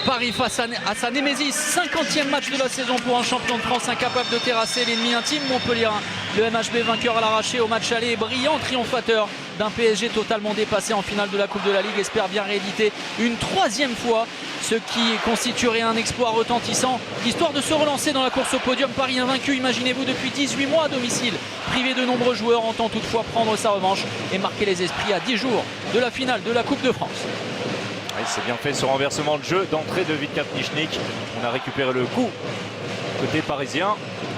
Paris face à sa némésis, 50e match de la saison pour un champion de France incapable de terrasser l'ennemi intime montpellierin. Le MHB vainqueur à l'arraché au match aller, brillant triomphateur d'un PSG totalement dépassé en finale de la Coupe de la Ligue, espère bien rééditer une 3e fois, ce qui constituerait un exploit retentissant, histoire de se relancer dans la course au podium. Paris invaincu, imaginez-vous, depuis 18 mois à domicile, privé de nombreux joueurs, entend toutefois prendre sa revanche et marquer les esprits à 10 jours de la finale de la Coupe de France. Oui, c'est bien fait ce renversement de jeu d'entrée de Vitka Pnichnik. On a récupéré le coup côté parisien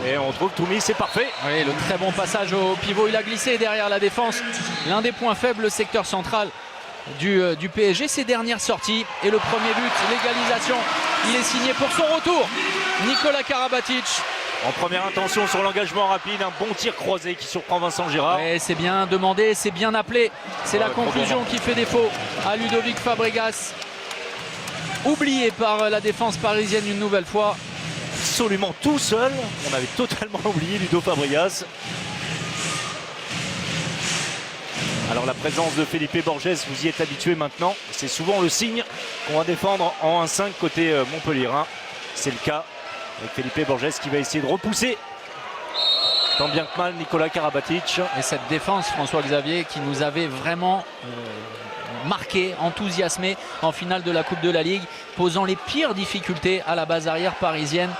et on trouve Toumi, c'est parfait. Oui, le très bon passage au pivot, il a glissé derrière la défense. L'un des points faibles, le secteur central du PSG, ses dernières sorties. Et le premier but, l'égalisation, il est signé pour son retour, Nikola Karabatic. En première intention sur l'engagement rapide, un bon tir croisé qui surprend Vincent Girard. Ouais, c'est bien demandé, c'est bien appelé. C'est la conclusion qui fait défaut à Ludovic Fabregas. Oublié par la défense parisienne une nouvelle fois. Absolument tout seul. On avait totalement oublié Ludo Fabregas. Alors la présence de Felipe Borges, vous y êtes habitué maintenant. C'est souvent le signe qu'on va défendre en 1-5 côté montpellierin. C'est le cas avec Felipe Borges qui va essayer de repousser tant bien que mal Nikola Karabatic. Et cette défense, François-Xavier, qui nous avait vraiment marqué, enthousiasmé en finale de la Coupe de la Ligue, posant les pires difficultés à la base arrière parisienne.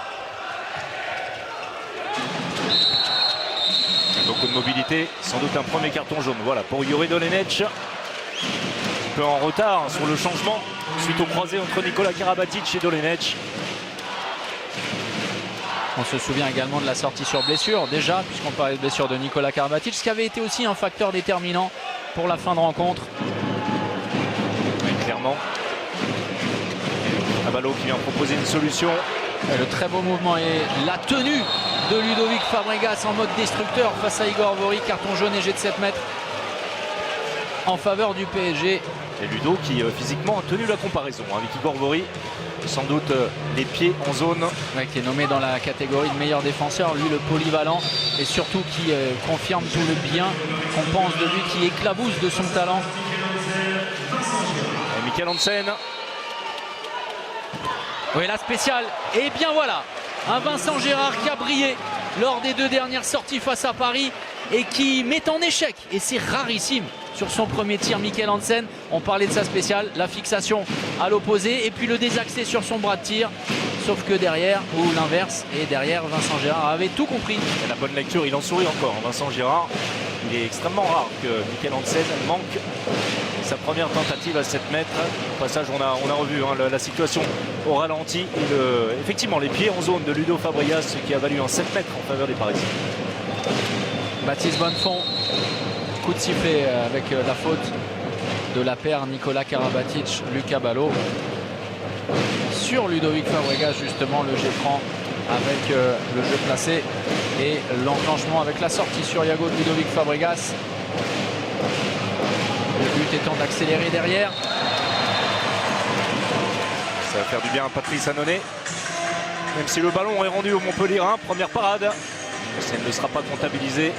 Beaucoup de mobilité, sans doute un premier carton jaune. Voilà pour Yuri Dolenech. Un peu en retard sur le changement suite au croisé entre Nikola Karabatic et Dolenech. On se souvient également de la sortie sur blessure, déjà, puisqu'on parlait de blessure de Nikola Karabatic, ce qui avait été aussi un facteur déterminant pour la fin de rencontre. Oui, clairement. Abalo qui vient proposer une solution. Et le très beau mouvement et la tenue de Ludovic Fabregas en mode destructeur face à Igor Vori, carton jaune et jet de 7 mètres en faveur du PSG. Et Ludo qui physiquement a tenu la comparaison avec Igor Vori. Sans doute les pieds en zone. Ouais, qui est nommé dans la catégorie de meilleur défenseur, lui le polyvalent, et surtout qui confirme tout le bien qu'on pense de lui, qui éclabousse de son talent. Et Michael Hansen. Oui, la spéciale. Et bien voilà, un Vincent Girard qui a brillé lors des 2 dernières sorties face à Paris et qui met en échec, et c'est rarissime, sur son premier tir, Michael Hansen. On parlait de sa spéciale, la fixation à l'opposé et puis le désaxé sur son bras de tir. Sauf que derrière, ou l'inverse, et derrière, Vincent Girard avait tout compris. Et la bonne lecture, il en sourit encore, Vincent Girard. Il est extrêmement rare que Michael Hansen manque sa première tentative à 7 mètres. Au passage, on a revu la situation au ralenti. Et effectivement, les pieds en zone de Ludo Fabregas, ce qui a valu un 7 mètres en faveur des Parisiens. Baptiste Bonnefond, coup de sifflet avec la faute de la paire Nikola Karabatic, Lucas Ballot. Sur Ludovic Fabregas, justement, le jet franc avec le jeu placé et l'enclenchement avec la sortie sur Yago de Ludovic Fabregas. Le but étant d'accélérer derrière. Ça va faire du bien à Patrice Annonay. Même si le ballon est rendu au Montpellierin, première parade. Ça ne sera pas comptabilisé.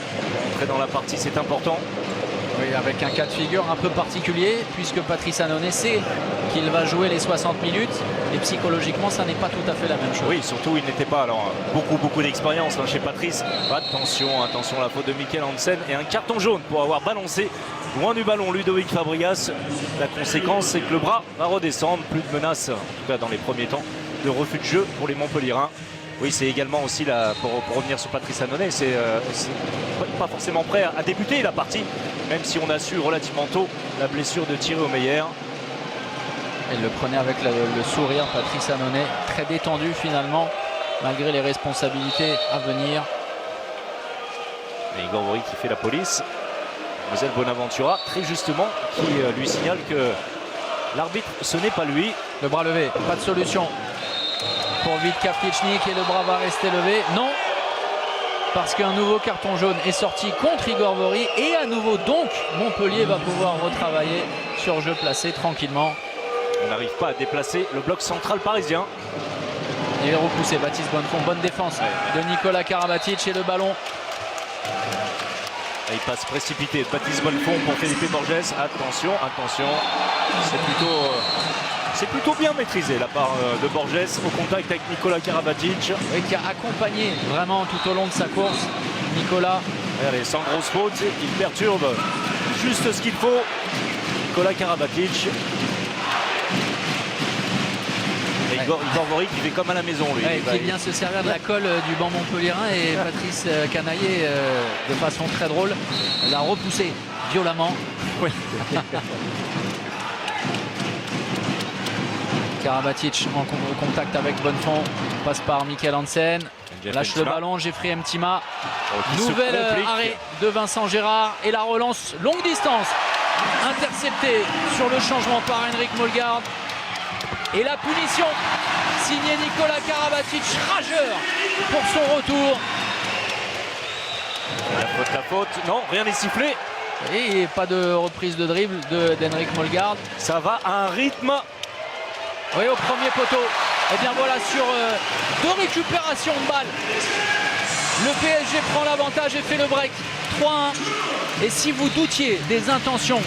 Entrer dans la partie, c'est important. Oui, avec un cas de figure un peu particulier, puisque Patrice Annonay sait qu'il va jouer les 60 minutes. Et psychologiquement, ça n'est pas tout à fait la même chose. Oui, surtout, il n'était pas. Alors, beaucoup d'expérience chez Patrice. Attention, la faute de Michael Hansen. Et un carton jaune pour avoir balancé loin du ballon Ludovic Fabregas. La conséquence, c'est que le bras va redescendre. Plus de menaces, en tout cas dans les premiers temps, de refus de jeu pour les Montpellierins. Oui, c'est également aussi, pour revenir sur Patrice Annonay, c'est pas forcément prêt à débuter la partie, même si on a su relativement tôt la blessure de Thierry Omeyer. Il le prenait avec le sourire, Patrice Annonay, très détendu finalement, malgré les responsabilités à venir. Et Igor Vori qui fait la police. Moselle Bonaventura, très justement, qui lui signale que l'arbitre, ce n'est pas lui. Le bras levé, pas de solution pour Vitka Pnichnik et le bras va rester levé. Non, parce qu'un nouveau carton jaune est sorti contre Igor Vori et à nouveau donc Montpellier va pouvoir retravailler sur jeu placé tranquillement. On n'arrive pas à déplacer le bloc central parisien. Il est repoussé, Baptiste Bonnefond, bonne défense de Nikola Karabatic et le ballon. Et il passe précipité de Baptiste Bonnefond pour Felipe Borges. Attention, c'est plutôt C'est plutôt bien maîtrisé la part de Borges au contact avec Nikola Karabatic. Oui, qui a accompagné vraiment tout au long de sa course Nicolas. Allez, sans grosse faute, il perturbe juste ce qu'il faut. Nikola Karabatic. Et Igor Vori qui fait comme à la maison lui. Ouais, qui vient se servir de la colle du banc montpelliérain et Patrice Canaillé de façon très drôle l'a repoussé violemment. Oui. Karabatic en contact avec Bonnefond, passe par Michael Hansen, lâche le ballon, Jeffrey Mtima. Nouvel arrêt de Vincent Gérard et la relance longue distance interceptée sur le changement par Henrik Molgaard. Et la punition signée Nikola Karabatic, rageur pour son retour. La faute, non, rien n'est sifflé. Et pas de reprise de dribble d'Henrik Molgaard. Ça va à un rythme. Oui, au premier poteau. Et bien voilà, sur deux récupérations de balles, le PSG prend l'avantage et fait le break. 3-1. Et si vous doutiez des intentions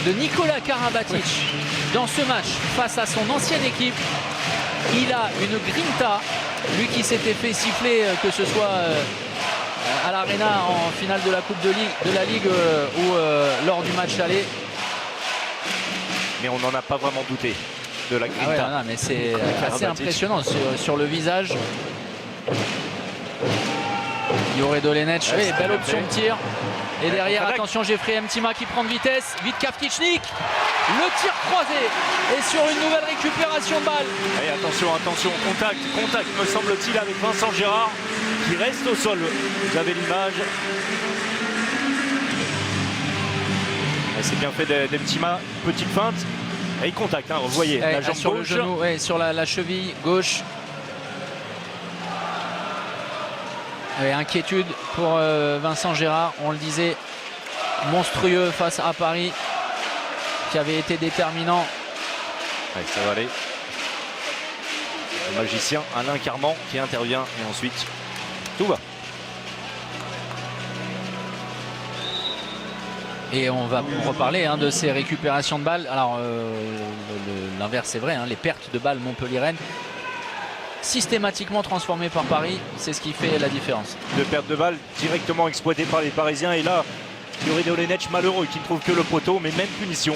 de Nikola Karabatic dans ce match face à son ancienne équipe, il a une grinta, lui qui s'était fait siffler, que ce soit à l'Arena en finale de la Coupe de la Ligue ou lors du match aller. Mais on n'en a pas vraiment douté de la grinta. Ah ouais, non, mais c'est assez impressionnant sur le visage. Yore Dolenech, oui, belle option de tir. Et derrière, attention, Jeffrey Mtima qui prend de vitesse. Vitka Vtichnik, le tir croisé. Et sur une nouvelle récupération de balle. Et attention, contact me semble-t-il avec Vincent Gérard qui reste au sol. Vous avez l'image. C'est bien fait d'Mtima, petite feinte. Et il contacte, hein, vous voyez, la jambe sur gauche. Le genou, sur la cheville gauche. Et inquiétude pour Vincent Gérard, on le disait, monstrueux face à Paris, qui avait été déterminant. Ouais, ça va aller. Le magicien Alain Carman qui intervient et ensuite tout va. Et on va reparler de ces récupérations de balles. Alors l'inverse c'est vrai, les pertes de balles montpelliéraines systématiquement transformées par Paris, c'est ce qui fait la différence. De pertes de balles directement exploitées par les Parisiens et là Yore Dolenech malheureux qui ne trouve que le poteau, mais même punition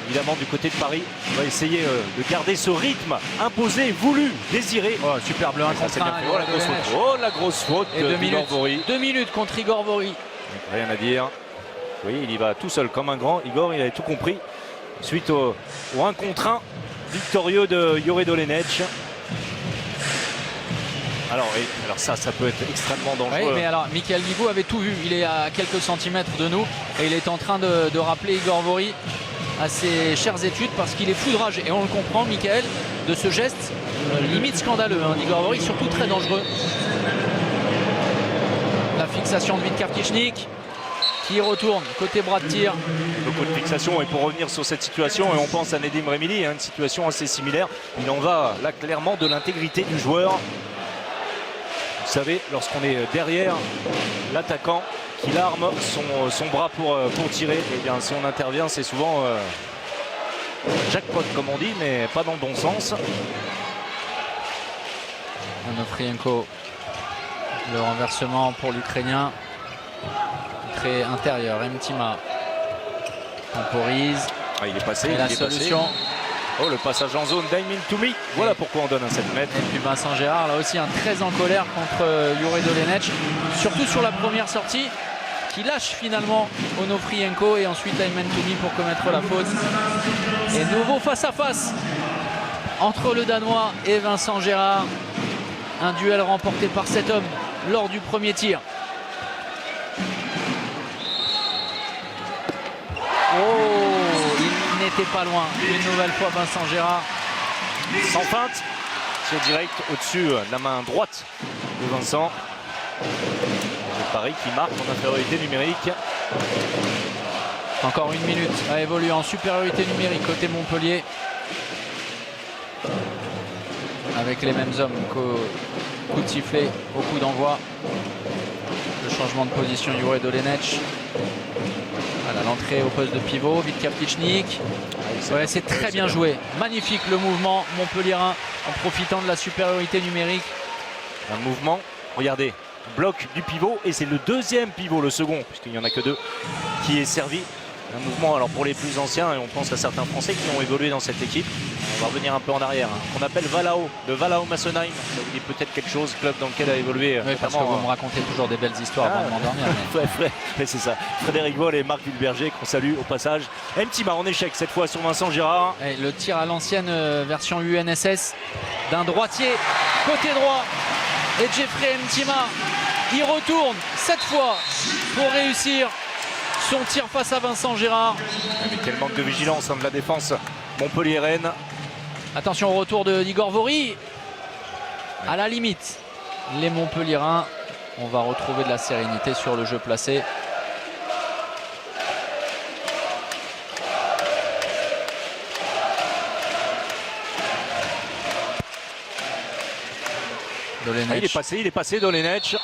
évidemment du côté de Paris. On va essayer de garder ce rythme imposé, voulu, désiré. Oh, superbe 1 contre 1. Oh, la grosse faute. Oh, la grosse faute d'Igor Vori. 2 minutes contre Igor Vori. Rien à dire. Oui, il y va tout seul comme un grand. Igor, il avait tout compris. Suite au 1 contre 1 victorieux de Yore Dolenech. Alors ça peut être extrêmement dangereux. Oui, mais alors Michael Guigou avait tout vu. Il est à quelques centimètres de nous et il est en train de rappeler Igor Vori à ses chères études parce qu'il est foudragé. Et on le comprend, Michael, de ce geste limite scandaleux d'Igor Vori, surtout très dangereux. La fixation de Vitka Vtichnik qui retourne côté bras de tir. Beaucoup de fixation et pour revenir sur cette situation, et on pense à Nedim Remili, une situation assez similaire. Il en va là clairement de l'intégrité du joueur. Vous savez, lorsqu'on est derrière l'attaquant, qu'il arme son bras pour tirer, et bien si on intervient, c'est souvent jackpot comme on dit, mais pas dans le bon sens. Onofrienko, le renversement pour l'Ukrainien. Très intérieur, Mtima temporise. Ah, il est passé. Et la solution. Oh, le passage en zone d'Aymin Toumi. Voilà pourquoi on donne un 7 mètres. Et puis Vincent Gérard, là aussi, très en colère contre Yore Dolenech. Surtout sur la première sortie, qui lâche finalement Onofrienko et ensuite Aymin Toumi pour commettre la faute. Et nouveau face-à-face entre le Danois et Vincent Gérard. Un duel remporté par cet homme lors du premier tir. Oh, il n'était pas loin. Une nouvelle fois Vincent Gérard. Sans feinte. Tir direct au-dessus de la main droite de Vincent. C'est Paris qui marque en infériorité numérique. Encore 1 minute à évoluer en supériorité numérique côté Montpellier. Avec les mêmes hommes qu'au coup de sifflet, au coup d'envoi. Le changement de position Yore Dolenech. Voilà l'entrée au poste de pivot, Vitka Vtichnik. Ouais, c'est très bien joué. Magnifique le mouvement montpelliérain en profitant de la supériorité numérique. Un mouvement, regardez, bloc du pivot et c'est le deuxième pivot, le second, puisqu'il n'y en a que 2, qui est servi. Un mouvement, alors pour les plus anciens, et on pense à certains Français qui ont évolué dans cette équipe, on va revenir un peu en arrière, qu'on appelle Valao, le Valao Massenheim, ça vous dit peut-être quelque chose, club dans lequel a évolué. Oui, parce que vous me racontez toujours des belles histoires avant de m'endormir. Ouais, c'est ça. Frédéric Voll et Marc Villeberger qu'on salue au passage. Mtima en échec cette fois sur Vincent Girard. Et le tir à l'ancienne version UNSS d'un droitier côté droit. Et Jeffrey Mtima, il retourne cette fois pour réussir son tir face à Vincent Girard. Mais quel manque de vigilance de la défense montpelliéraine. Attention au retour de Igor Vori. À la limite, les Montpelliérains, on va retrouver de la sérénité sur le jeu placé. Il est passé Dolenech.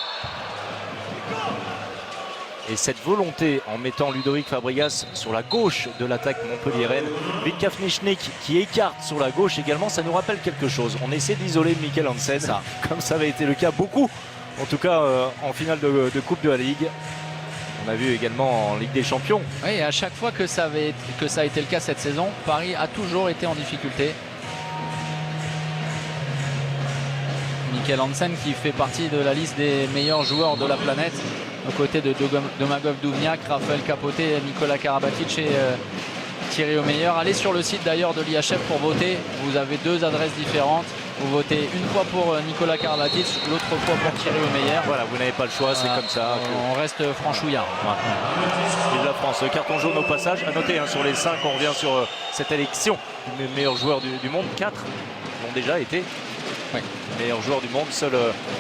Et cette volonté en mettant Ludovic Fabregas sur la gauche de l'attaque montpelliéraine, Vitka Fnichnik qui écarte sur la gauche également, ça nous rappelle quelque chose. On essaie d'isoler Mikkel Hansen, comme ça avait été le cas beaucoup, en tout cas en finale de Coupe de la Ligue. On a vu également en Ligue des Champions. Oui, et à chaque fois que ça a été le cas cette saison, Paris a toujours été en difficulté. Mikkel Hansen qui fait partie de la liste des meilleurs joueurs de la planète, aux côtés de Domagoj Duvniak, Raphaël Capote, Nicolas Karabatic et Thierry Omeyer. Allez sur le site d'ailleurs de l'IHF pour voter. Vous avez 2 adresses différentes. Vous votez une fois pour Nicolas Karabatic, l'autre fois pour Thierry Omeyer. Voilà, vous n'avez pas le choix, c'est comme ça. On reste franchouillard. Vive la France, carton jaune au passage. À noter, sur les 5, on revient sur cette élection du meilleur joueur du monde. 4 l'ont déjà été. Oui. Meilleur joueur du monde, seul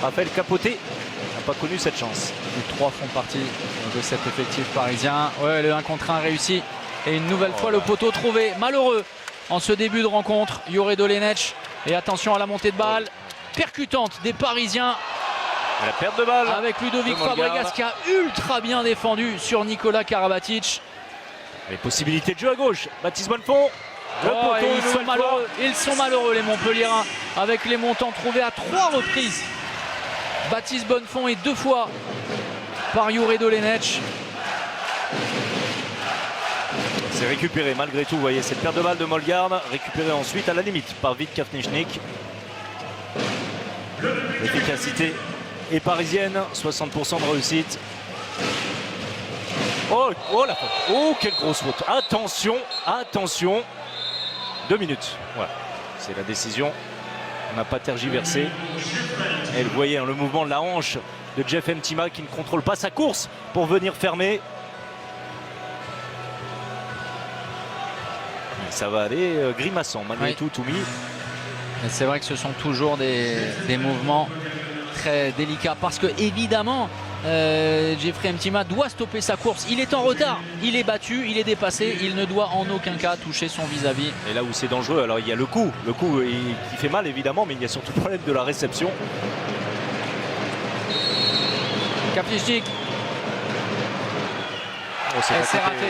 Raphaël Capote n'a pas connu cette chance. Les 3 font partie de cet effectif parisien. Ouais, le 1 contre 1 réussi. Et une nouvelle fois le poteau trouvé. Malheureux en ce début de rencontre. Jure Dolenech. Et attention à la montée de balle percutante des Parisiens. Et la perte de balle avec Ludovic Fabregas qui a ultra bien défendu sur Nicolas Karabatic. Les possibilités de jeu à gauche. Baptiste Bonnefond. Ils sont malheureux les Montpelliérains avec les montants trouvés à 3 reprises. Baptiste Bonnefond et 2 fois par Jure Dolenech. C'est récupéré malgré tout, vous voyez cette perte de balle de Molgard, récupérée ensuite à la limite par Vitka Fnichnik. L'efficacité est parisienne, 60% de réussite. Oh la faute, oh quelle grosse faute, attention. 2 minutes, voilà, c'est la décision, on n'a pas tergiversé. Et vous voyez le mouvement de la hanche de Jeff Mtima qui ne contrôle pas sa course pour venir fermer. Ça va aller grimaçant malgré tout, Toumi. C'est vrai que ce sont toujours des mouvements très délicats parce que évidemment Jeffrey Mtima doit stopper sa course. Il est en retard, il est battu, il est dépassé, il ne doit en aucun cas toucher son vis-à-vis. Et là où c'est dangereux, alors il y a le coup qui fait mal évidemment, mais il y a surtout le problème de la réception. Kaplichnik. C'est raté.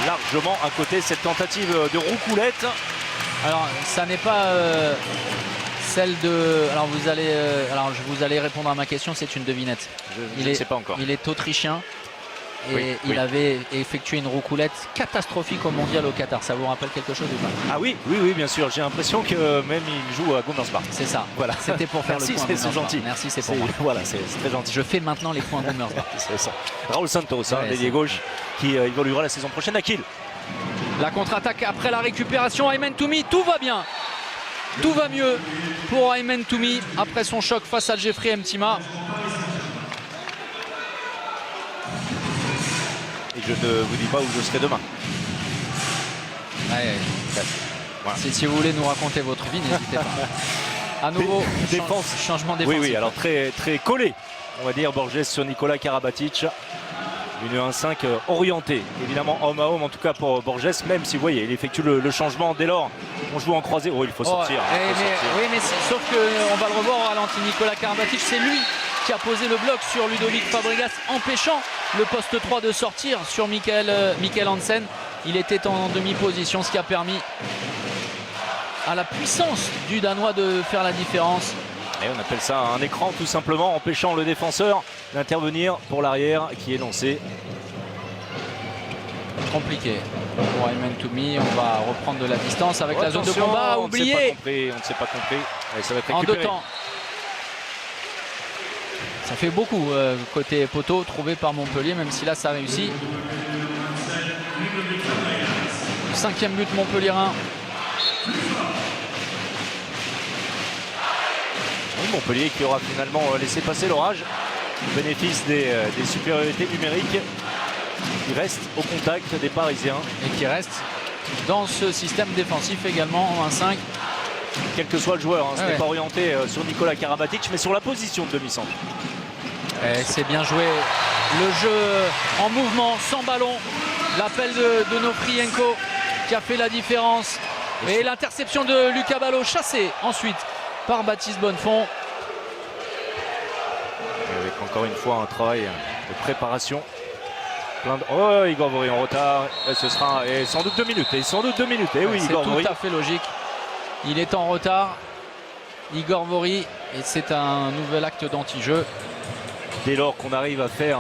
Largement à côté cette tentative de roucoulette. Alors ça n'est pas celle de... Alors vous allez répondre à ma question, c'est une devinette. Je ne sais pas encore. Il est autrichien et il avait effectué une roucoulette catastrophique au mondial au Qatar. Ça vous rappelle quelque chose ou pas? Ah oui, bien sûr. J'ai l'impression que même il joue à Gummersbach. C'est ça. Voilà. C'était pour faire le point. C'est gentil. Merci, c'est pour moi. Voilà, c'est très gentil. Je fais maintenant les points Gummersbach. C'est ça. Raúl Santos, l'ailier gauche, qui évoluera la saison prochaine à Kiel. La contre-attaque après la récupération, Aymen Toumi, tout va bien. Tout va mieux pour Aymen Toumi après son choc face à Jeffrey Mtima. Et je ne vous dis pas où je serai demain. Voilà. Si vous voulez nous raconter votre vie, n'hésitez pas. À nouveau, changement défensif. Oui, alors très collé, on va dire, Borges sur Nicolas Karabatic. Une 1-5 orientée, évidemment homme à homme, en tout cas pour Borges, même si vous voyez, il effectue le changement dès lors. On joue en croisé, il faut sortir. Oui, mais sauf qu'on va le revoir au ralenti. Nicolas Karabatic, c'est lui qui a posé le bloc sur Ludovic Fabregas, empêchant le poste 3 de sortir sur Mikkel Hansen. Il était en demi-position, ce qui a permis à la puissance du Danois de faire la différence. Et on appelle ça un écran tout simplement, empêchant le défenseur d'intervenir pour l'arrière qui est lancé. Compliqué pour Amen Toumi. On va reprendre de la distance avec la zone de combat. Oublié. On ne s'est pas compris. Allez, ça va être En récupéré. 2 temps. Ça fait beaucoup côté poteau trouvé par Montpellier, même si là ça réussit. 5e but montpelliérain. Montpellier qui aura finalement laissé passer l'orage au bénéfice des supériorités numériques, qui reste au contact des Parisiens Et qui reste dans ce système défensif également en 1-5. quel que soit le joueur, hein. Ce n'est Ouais. pas orienté sur Nikola Karabatic mais sur la position de demi-centre. C'est bien joué, le jeu en mouvement, sans ballon, l'appel de Nofrienko qui a fait la différence, et l'interception de Lucas Ballot chassée ensuite par Baptiste Bonnefond. Et avec encore une fois un travail de préparation. Oh, Igor Vori en retard, et ce sera sans doute 2 minutes, et sans doute 2 minutes, et oui, C'est Igor Vori. tout à fait logique, il est en retard, Igor Vori, et c'est un nouvel acte d'anti-jeu. Dès lors qu'on arrive à faire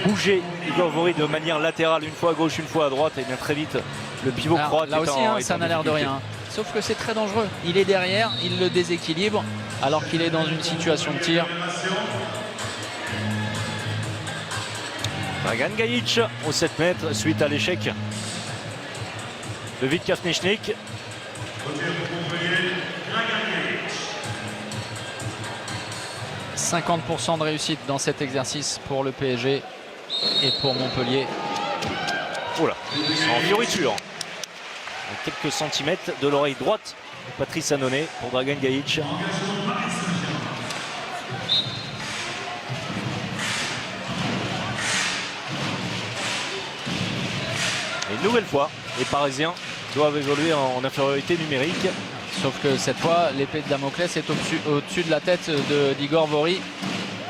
bouger Igor Vori de manière latérale, une fois à gauche, une fois à droite, et bien très vite le pivot Alors, croate là est aussi, en ça n'a l'air de difficulté. rien. Sauf que c'est très dangereux. Il est derrière, il le déséquilibre alors qu'il est dans une situation de tir. Dragan Gajic au 7 mètres suite à l'échec de Vitka Sniečnik. « 50% de réussite dans cet exercice pour le PSG et pour Montpellier. » Oula, en fioriture. À quelques centimètres de l'oreille droite de Patrice Annonay pour Dragan Gajic. Et une nouvelle fois, les Parisiens doivent évoluer en infériorité numérique. Sauf que cette fois, l'épée de Damoclès est au-dessus de la tête d'Igor Vori.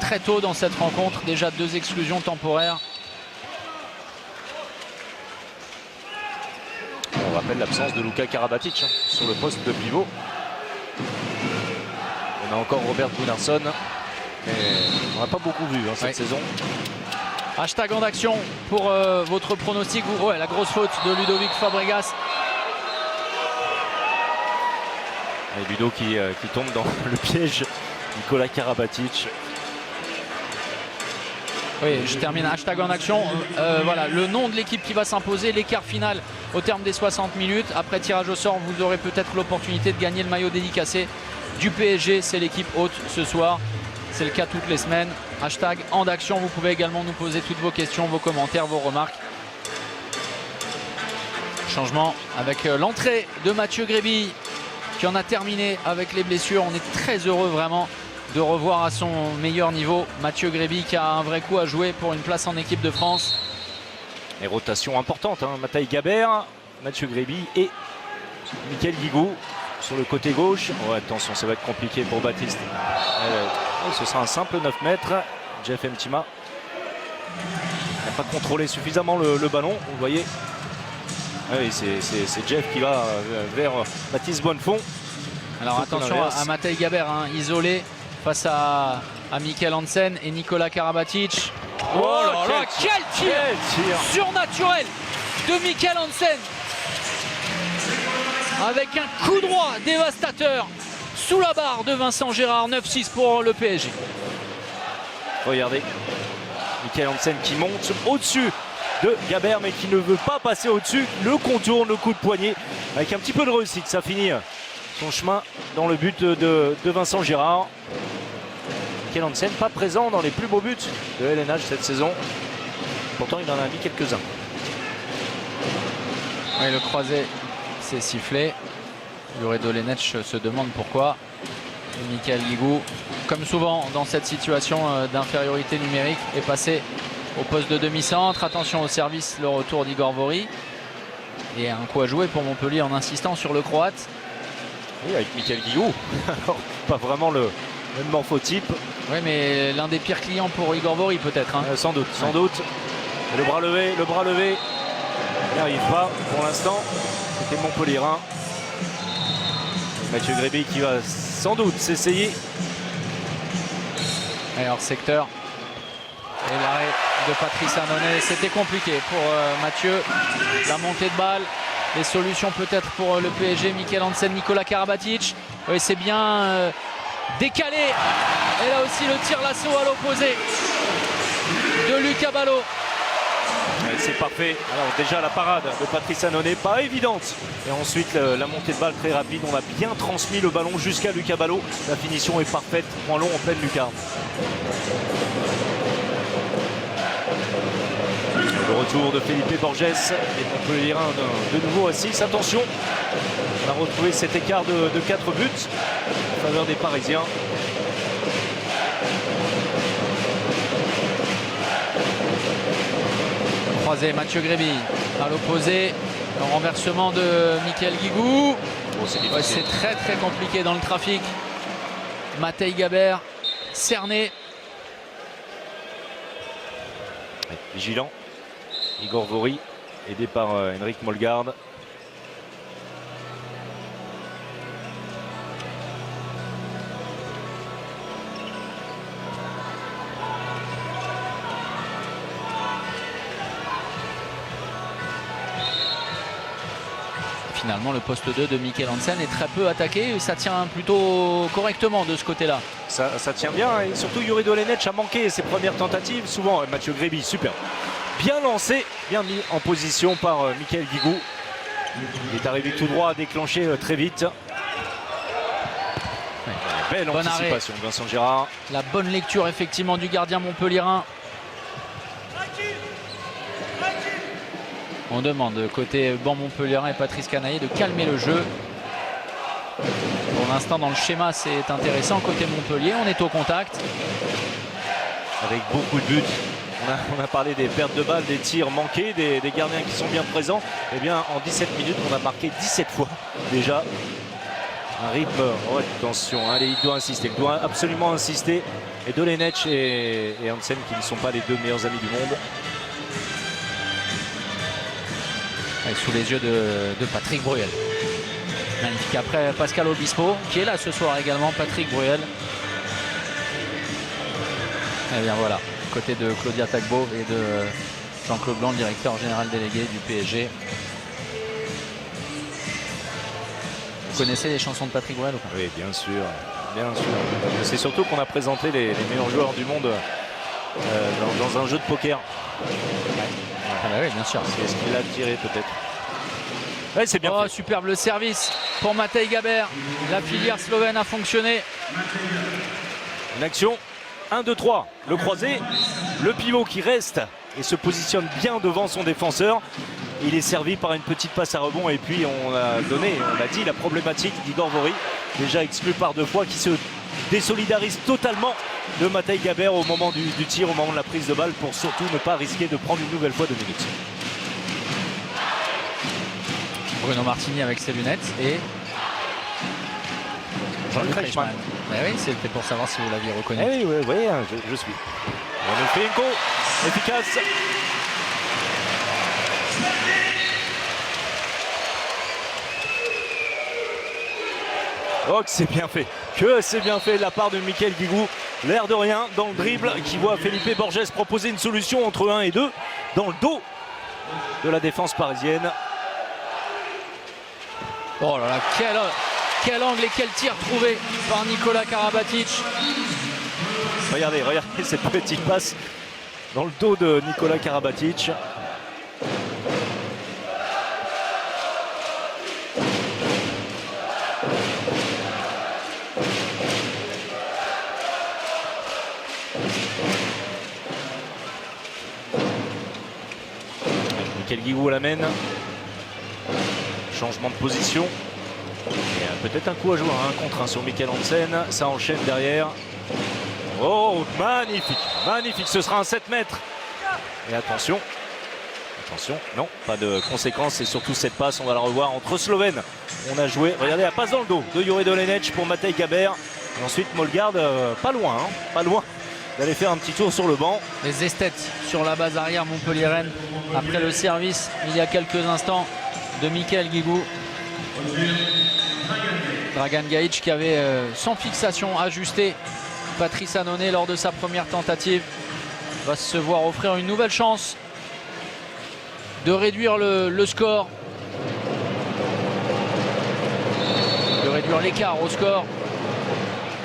Très tôt dans cette rencontre, déjà 2 exclusions temporaires. On rappelle l'absence de Luka Karabatic sur le poste de pivot. On a encore Robert Gunnarsson, mais on n'a pas beaucoup vu cette saison. Hashtag en action pour votre pronostic. Ouais, la grosse faute de Ludovic Fabregas. Et Ludo qui tombe dans le piège Nikola Karabatic. Oui, je termine. Hashtag en action. Voilà, le nom de l'équipe qui va s'imposer, l'écart final au terme des 60 minutes. Après tirage au sort, vous aurez peut-être l'opportunité de gagner le maillot dédicacé du PSG. C'est l'équipe haute ce soir. C'est le cas toutes les semaines. Hashtag en action. Vous pouvez également nous poser toutes vos questions, vos commentaires, vos remarques. Changement avec l'entrée de Mathieu Gréby qui en a terminé avec les blessures. On est très heureux vraiment de revoir à son meilleur niveau Mathieu Gréby qui a un vrai coup à jouer pour une place en équipe de France. Et rotation importante, Matej Gabert, Mathieu Gréby et Mickaël Guigou sur le côté gauche. Oh, attention, ça va être compliqué pour Baptiste. Ce sera un simple 9 mètres. Jeff Mtima n'a pas contrôlé suffisamment le ballon, vous voyez. Ah oui, c'est Jeff qui va vers Baptiste Bonnefond. Alors attention à Matej Gabert, isolé face à Mikkel Hansen et Nikola Karabatic. Oh là là, quel tir surnaturel de Mikkel Hansen avec un coup droit dévastateur sous la barre de Vincent Gérard. 9-6 pour le PSG. Regardez, Mikkel Hansen qui monte au-dessus de Gabert mais qui ne veut pas passer au-dessus, le contourne, le coup de poignet avec un petit peu de réussite. Ça finit son chemin dans le but de Vincent Gérard. Mikkel Hansen pas présent dans les plus beaux buts de LNH cette saison, pourtant il en a mis quelques-uns. Oui, le croisé s'est sifflé. Juré Dolenech se demande pourquoi. Et Mickaël Guigou, comme souvent dans cette situation d'infériorité numérique, est passé au poste de demi-centre. Attention au service, le retour d'Igor Vori. Et un coup à jouer pour Montpellier en insistant sur le croate. Oui, avec Mickaël Guigou. Alors, pas vraiment le même morphotype. Oui, mais l'un des pires clients pour Igor Vori peut-être. Sans doute, sans doute. Et le bras levé. Il n'y arrive pas pour l'instant. C'était Montpellierin. Mathieu Gréby qui va sans doute s'essayer. Hors secteur. Et l'arrêt de Patrice Annonay. C'était compliqué pour Mathieu. La montée de balle. Les solutions peut-être pour le PSG. Michael Hansen, Nikola Karabatic. Oui, c'est bien décalé. Et là aussi le tir lasso à l'opposé de Lucas Ballot. C'est parfait. Alors déjà la parade de Patrice Annonay, pas évidente. Et ensuite la montée de balle très rapide. On a bien transmis le ballon jusqu'à Lucas Ballot. La finition est parfaite. Point long en pleine lucarne. Le retour de Felipe Borges et Montpellierin de nouveau à 6. Attention, on a retrouvé cet écart de 4 buts en faveur des Parisiens. Croisé, Mathieu Gréby à l'opposé. Le renversement de Michael Guigou. C'est très très compliqué dans le trafic. Matej Gabert cerné. Vigilant. Igor Vori, aidé par Henrik Molgaard. Finalement, le poste 2 de Michael Hansen est très peu attaqué. Ça tient plutôt correctement de ce côté-là. Ça tient bien. Et surtout, Yuri Dolenech a manqué ses premières tentatives. Souvent, Mathieu Gréby, super. Bien lancé, bien mis en position par Michael Guigou. Il est arrivé tout droit à déclencher très vite. Belle bon anticipation arrêt. de Vincent Gérard. La bonne lecture effectivement du gardien montpellierin. On demande côté banc montpellierin et Patrice Canaillé de calmer le jeu. Pour l'instant dans le schéma c'est intéressant. Côté Montpellier on est au contact. Avec beaucoup de buts. On a parlé des pertes de balles, des tirs manqués, des gardiens qui sont bien présents. Et bien en 17 minutes on a marqué 17 fois déjà. Un rythme, oh, attention, allez, il doit insister, il doit absolument insister. Et Dolenech et Hansen qui ne sont pas les deux meilleurs amis du monde. Et sous les yeux de Patrick Bruel. Magnifique. Après Pascal Obispo qui est là ce soir également, Patrick Bruel. Et bien voilà, côté de Claudia Tagbo et de Jean-Claude Blanc, directeur général délégué du PSG. Vous connaissez les chansons de Patrick Bruel ou pas? Oui, bien sûr, bien sûr. C'est surtout qu'on a présenté les meilleurs joueurs du monde dans un jeu de poker. Ah bah oui, bien sûr. C'est ce qu'il a tiré peut-être. Ouais, c'est bien. Oh, fait. superbe le service pour Matej Gabert. La filière slovène a fonctionné. Une action. 1, 2, 3. Le croisé. Le pivot qui reste et se positionne bien devant son défenseur. Il est servi par une petite passe à rebond. Et puis on a dit la problématique d'Igor Vori, déjà exclu par 2 fois, qui se désolidarise totalement de Matej Gabert au moment du tir, au moment de la prise de balle, pour surtout ne pas risquer de prendre une nouvelle fois 2 minutes. Bruno Martini avec ses lunettes et Jean-Luc Reichmann. Oui, c'était pour savoir si vous l'aviez reconnu. Eh oui, vous voyez, je suis. Felenko, efficace. Oh, que c'est bien fait. Que c'est bien fait de la part de Michael Guigou. L'air de rien dans le dribble qui voit Felipe Borges proposer une solution entre 1 et 2 dans le dos de la défense parisienne. Oh là là, quel angle et quel tir trouvé par Nikola Karabatic. Regardez cette petite passe dans le dos de Nikola Karabatic. Michael Guigou l'amène. Changement de position. Et peut-être un coup à jouer, un contre 1 sur Michael Hansen. Ça enchaîne derrière. Oh, magnifique, magnifique. Ce sera un 7 mètres. Et attention. Attention, non, pas de conséquences. Et surtout cette passe, on va la revoir entre Slovènes. On a joué, regardez la passe dans le dos de Yuri Dolenech pour Matej Gabert. Et ensuite Molgaard, pas loin d'aller faire un petit tour sur le banc. Les esthètes sur la base arrière montpelliéraine après le service il y a quelques instants de Michael Guigou. Dragan Gajic qui avait sans fixation ajusté Patrice Annonay lors de sa première tentative va se voir offrir une nouvelle chance de réduire le score, de réduire l'écart au score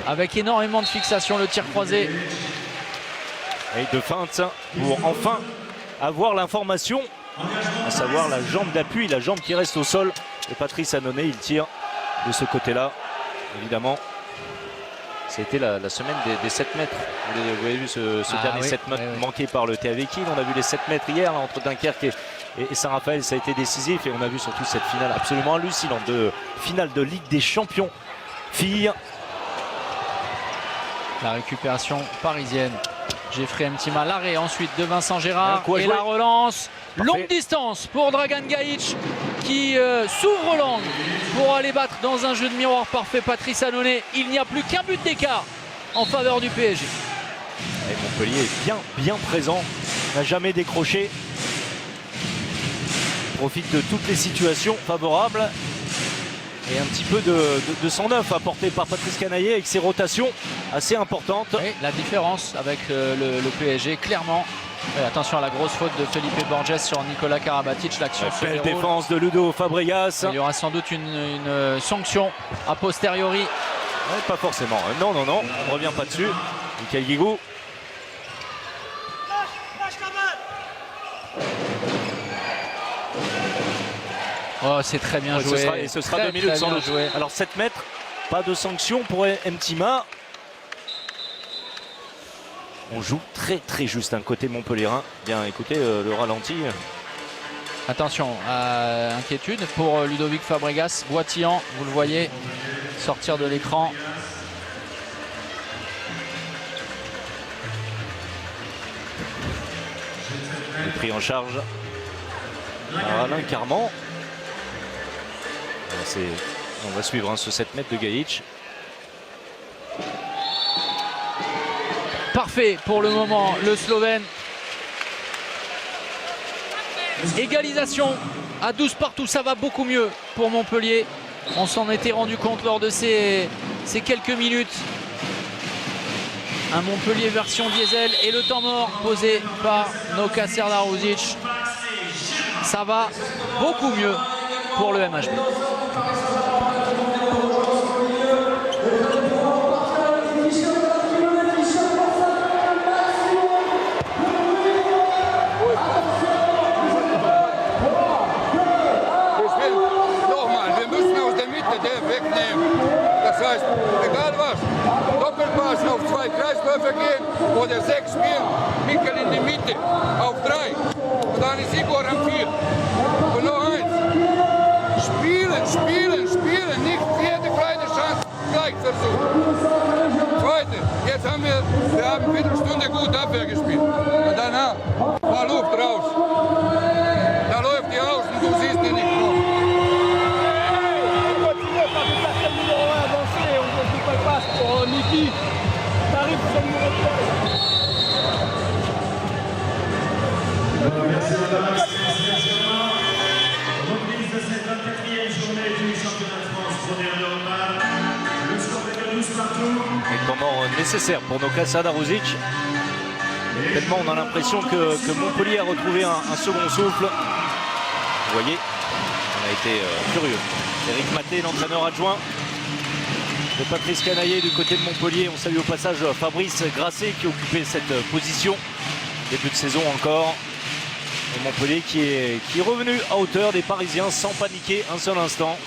avec énormément de fixation. Le tir croisé Et de feinte pour enfin avoir l'information, à savoir la jambe d'appui, la jambe qui reste au sol. Et Patrice Annonay, il tire de ce côté-là, évidemment. C'était la semaine des 7 mètres. Vous avez vu ce dernier 7 mètres manqué par le TAV Kiel. On a vu les 7 mètres hier là, entre Dunkerque et Saint-Raphaël. Ça a été décisif. Et on a vu surtout cette finale absolument hallucinante de finale de Ligue des Champions filles. La récupération parisienne. Jeffrey Mtima, l'arrêt ensuite de Vincent Gérard et la relance. Parfait. Longue distance pour Dragan Gajic qui s'ouvre l'angle pour aller battre dans un jeu de miroir parfait Patrice Annonay. Il n'y a plus qu'un but d'écart en faveur du PSG. Et Montpellier est bien présent, n'a jamais décroché. Profite de toutes les situations favorables. Et un petit peu de son œuf apporté par Patrice Canaillé avec ses rotations assez importantes. Oui, la différence avec le PSG, clairement. Et attention à la grosse faute de Felipe Borges sur Nicolas Karabatic. L'action se belle déroule. Défense de Ludo Fabregas. Il y aura sans doute une sanction a posteriori. Ouais, pas forcément. Non, on ne revient pas dessus. Michael Guigou. Oh, c'est très bien joué. Ce sera 2 minutes sans doute. Alors 7 mètres, pas de sanction pour Mtima. On joue très juste un côté montpelliérain. Bien, écoutez le ralenti. Attention, inquiétude pour Ludovic Fabregas. Boitillant, vous le voyez, sortir de l'écran. Il est pris en charge par Alain Carman. On va suivre ce 7 mètres de Gajic. Parfait pour le moment, le Slovène. Égalisation à 12 partout, ça va beaucoup mieux pour Montpellier. On s'en était rendu compte lors de ces quelques minutes. Un Montpellier version diesel et le temps mort posé par Noka Serdaruzic. Ça va beaucoup mieux pour le MHB. Das heißt, egal was, Doppelpass auf 2 Kreisläufer gehen oder 6 spielen, Mikkel in die Mitte auf 3 und dann ist Igor am 4. Und noch eins, spielen, nicht jede kleine Chance gleich versuchen. Zweite, jetzt haben wir eine Viertelstunde gut Abwehr gespielt und danach war Luft raus. Da läuft die aus und du siehst die nicht kommen. Pour Niki, t'arrives sur le numéro 3. Merci madame. Reprise de cette 24e journée du championnat de France première normale. Le score est de 12 partout. Et comment nécessaire pour Noka Serdaruzic. Tellement on a l'impression que Montpellier a retrouvé un second souffle. Vous voyez, on a été curieux. Eric Maté, l'entraîneur adjoint de Patrice Canaillé du côté de Montpellier. On salue au passage Fabrice Grasset qui occupait cette position. Début de saison encore. Et Montpellier qui est revenu à hauteur des Parisiens sans paniquer un seul instant.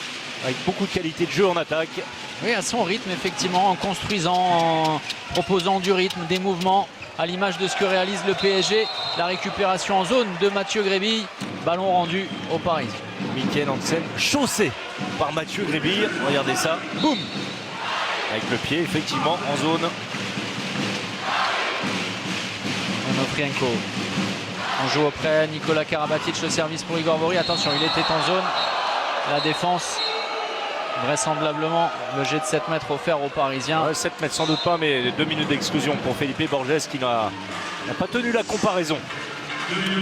Avec beaucoup de qualité de jeu en attaque. Oui, à son rythme, effectivement, en construisant, en proposant du rythme, des mouvements, à l'image de ce que réalise le PSG. La récupération en zone de Mathieu Grébille. Ballon rendu aux Parisiens. Mickaël Hansen chaussé par Mathieu Grébille. Regardez ça. Boum! Avec le pied, effectivement, en zone. Onofrienko. On joue auprès Nicolas Karabatic, le service pour Igor Vori. Attention, il était en zone. La défense vraisemblablement le jet de 7 mètres offert aux Parisiens. Ouais, 7 mètres sans doute pas, mais 2 minutes d'exclusion pour Felipe Borges qui n'a pas tenu la comparaison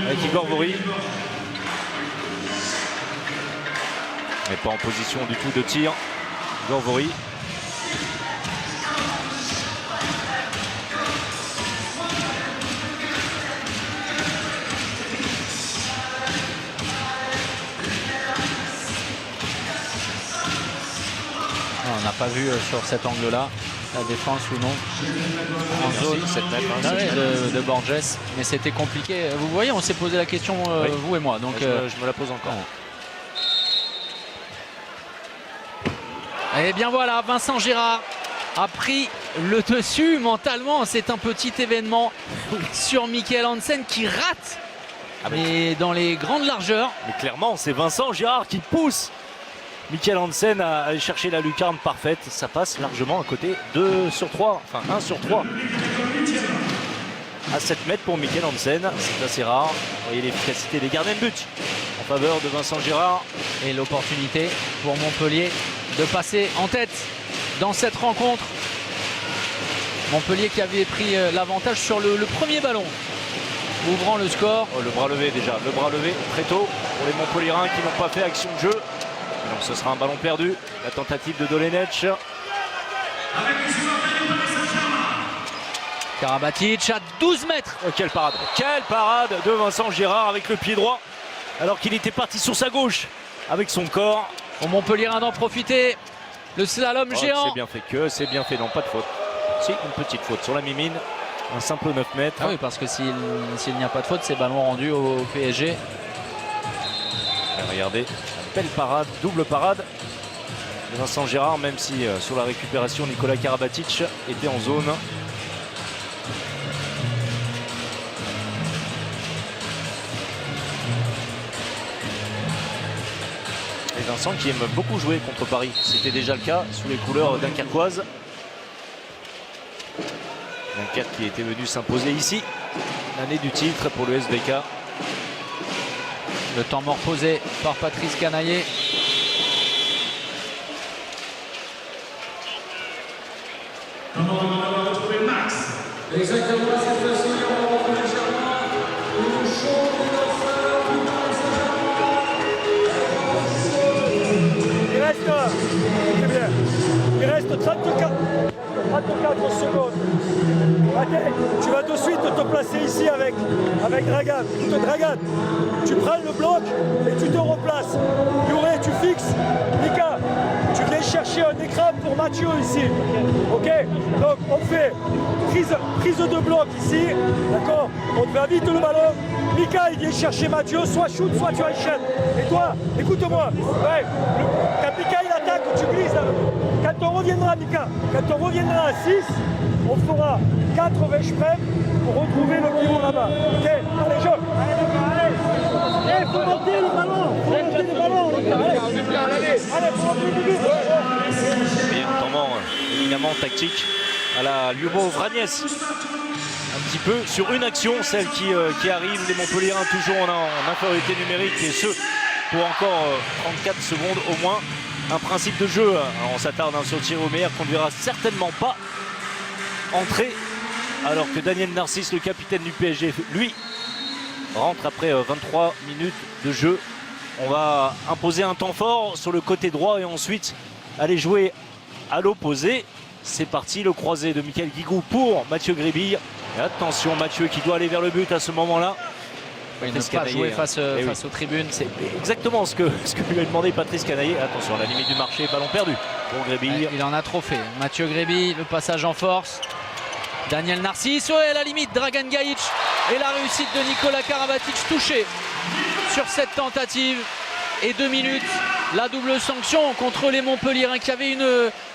avec Igor Vori. Mais pas en position du tout de tir. Igor Vori. On n'a pas vu sur cet angle-là la défense ou non en zone 7 mètres, de Borges, mais c'était compliqué. Vous voyez, on s'est posé la question, oui. vous et moi. Donc, je me la pose encore. Et bien voilà, Vincent Gérard a pris le dessus mentalement. C'est un petit événement sur Mikkel Hansen qui rate, mais dans les grandes largeurs. Mais clairement, c'est Vincent Gérard qui pousse Mikkel Hansen à aller chercher la lucarne parfaite. Ça passe largement à côté. 2 sur 3, enfin 1 sur 3. À 7 mètres pour Mikkel Hansen, c'est assez rare. Vous voyez l'efficacité des gardiens de but en faveur de Vincent Gérard. Et l'opportunité pour Montpellier de passer en tête dans cette rencontre. Montpellier qui avait pris l'avantage sur le premier ballon, ouvrant le score. Oh, le bras levé déjà, le bras levé très tôt pour les Montpelliérains qui n'ont pas fait action de jeu. Donc ce sera un ballon perdu. La tentative de Dolenech. Karabatic à 12 mètres. Oh, quelle parade! Quelle parade de Vincent Gérard avec le pied droit. Alors qu'il était parti sur sa gauche avec son corps. Au Montpellier d'en profiter. Le slalom géant. C'est bien fait c'est bien fait. Non, pas de faute. Si, une petite faute sur la mimine. Un simple 9 mètres. Ah oui, parce que s'il n'y a pas de faute, c'est ballon rendu au PSG. Et regardez, belle parade, double parade de Vincent Gérard, même si sur la récupération, Nikola Karabatic était en zone. Et Vincent qui aime beaucoup jouer contre Paris. C'était déjà le cas sous les couleurs dunkerquoises. Dunkerque qui était venu s'imposer ici, l'année du titre pour le SBK. Le temps mort posé par Patrice Canaillé. Comment on va retrouver Max? Exactement cette fois-ci, on va légèrement une chaude il reste 34 secondes. Okay. Tu vas de suite te placer ici avec Dragan. Dragan, tu prends le bloc et tu te replaces. Youré, tu fixes. Mika, tu viens chercher un écran pour Mathieu ici. Ok. Donc on fait prise de bloc ici. D'accord. On te va vite le ballon. Mika, il vient chercher Mathieu. Soit shoot, soit tu enchaînes. Et toi, écoute-moi. Ouais. Quand Mika il attaque, tu glisses. Quand on reviendra, Mika, quand on reviendra à 6, on fera 4 vèches-prêmes pour retrouver le pivot là-bas. Ok, allez, jeu. Allez, il faut monter le ballon. Faut monter le ballon. Allez, faut monter le ballon. Et notamment, évidemment, tactique à la Lyubov Vragnès. Un petit peu sur une action, celle qui arrive. Les Montpelliérains toujours en infériorité numérique et ce, pour encore 34 secondes au moins. Un principe de jeu, on s'attarde sur le tir au meilleur qu'on ne verra certainement pas entrer, alors que Daniel Narcisse, le capitaine du PSG, lui, rentre après 23 minutes de jeu. On va imposer un temps fort sur le côté droit et ensuite aller jouer à l'opposé. C'est parti, le croisé de Michael Guigou pour Mathieu Grébille. Et attention, Mathieu qui doit aller vers le but à ce moment-là. Il ne peut pas jouer face aux tribunes. C'est exactement ce que lui a demandé Patrice Canaillé. Attention, à la limite du marché, ballon perdu pour Grébille. Il en a trop fait. Mathieu Grébille, le passage en force. Daniel Narcisse, ouais, à la limite, Dragan Gajic. Et la réussite de Nikola Karabatic touché sur cette tentative. Et 2 minutes, la double sanction contre les Montpelliérains qui avaient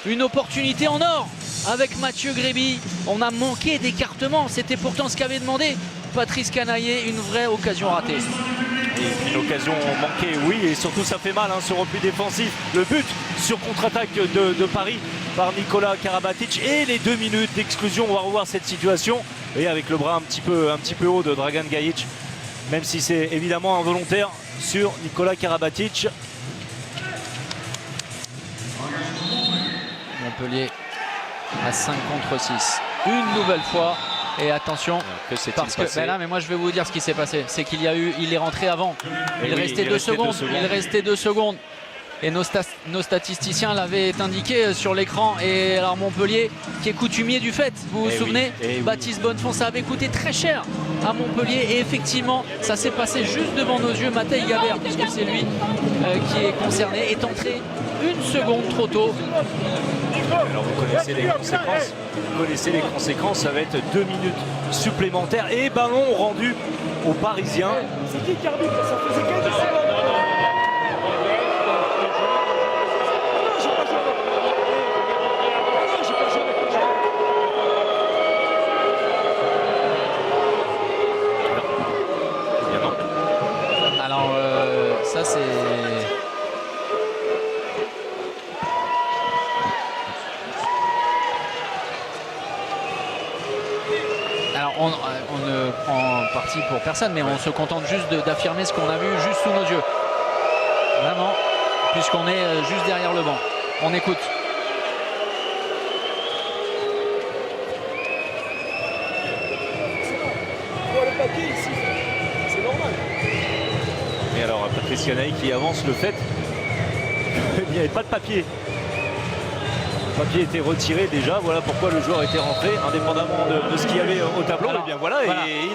une opportunité en or avec Mathieu Grébille. On a manqué d'écartement, c'était pourtant ce qu'avait demandé Patrice Canaillé, une vraie occasion ratée. Et une occasion manquée, oui, et surtout ça fait mal ce repli défensif. Le but sur contre-attaque de Paris par Nikola Karabatic et les 2 minutes d'exclusion. On va revoir cette situation et avec le bras un petit peu haut de Dragan Gajic, même si c'est évidemment involontaire sur Nikola Karabatic. Montpellier à 5 contre 6. Une nouvelle fois. Et attention, que c'est parce que là, mais moi je vais vous dire ce qui s'est passé. C'est qu'il est rentré avant. Il restait 2 secondes. Il restait 2 secondes. Et nos statisticiens l'avaient indiqué sur l'écran. Et alors Montpellier, qui est coutumier du fait, vous vous souvenez, Baptiste Bonnefond, ça avait coûté très cher à Montpellier. Et effectivement, ça s'est passé juste devant nos yeux. Matej Gabert, puisque c'est lui qui est concerné, est entré 1 seconde trop tôt. Alors vous connaissez les conséquences. Vous connaissez les conséquences, ça va être 2 minutes supplémentaires et ballon rendu aux Parisiens. C'est qui arbitre? Ça faisait quelques secondes. Alors ça c'est... Alors on ne prend parti pour personne, mais on se contente juste d'affirmer ce qu'on a vu juste sous nos yeux. Vraiment, puisqu'on est juste derrière le banc. On écoute. On voit le papier ici. C'est normal. Et alors Patrice Canaille qui avance le fait qu'il n'y avait pas de papier. Le papier était retiré déjà, voilà pourquoi le joueur était rentré, indépendamment de ce qu'il y avait au tableau. Alors, et bien voilà, voilà. Et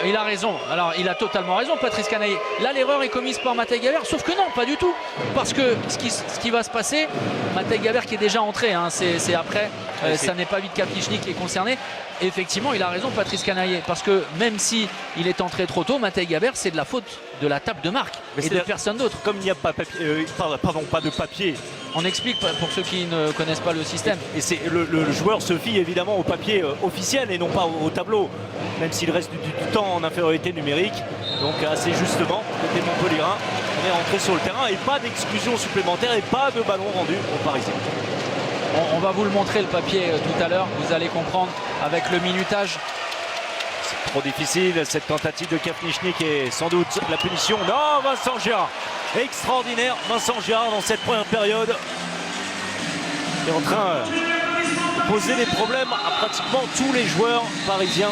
il a raison. Alors il a totalement raison, Patrice Canaille. Là l'erreur est commise par Matej Gabert, sauf que non, pas du tout. Parce que ce qui va se passer, Matej Gabert qui est déjà entré, hein, c'est après, ça n'est pas Vít Kapničník qui est concerné. Effectivement, il a raison Patrice Canaille, parce que même si il est entré trop tôt, Matej Gabert, c'est de la faute de la table de marque et de personne d'autre. Comme il n'y a pas, pas de papier. On explique pour ceux qui ne connaissent pas le système. Et c'est le joueur se fie évidemment au papier officiel et non pas au tableau, même s'il reste du temps en infériorité numérique. Donc assez justement, côté Montpellierin, on est rentré sur le terrain et pas d'exclusion supplémentaire et pas de ballon rendu aux Parisiens. On va vous le montrer le papier tout à l'heure, vous allez comprendre avec le minutage. C'est trop difficile cette tentative de Kapničník et sans doute la punition. Non, Vincent Gérard, extraordinaire Vincent Gérard dans cette première période. Il est en train de poser des problèmes à pratiquement tous les joueurs parisiens.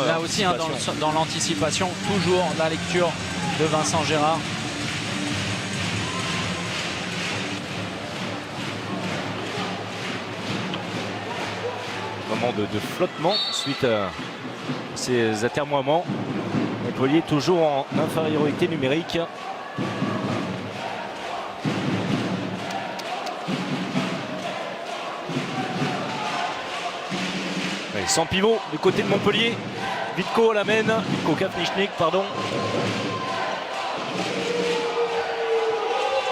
Là aussi, hein, dans l'anticipation, toujours la lecture de Vincent Gérard. Moment de flottement suite à ces atermoiements. Montpellier toujours en infériorité numérique. Allez, sans pivot du côté de Montpellier. Vítko l'amène, Vítko Kapničník, pardon.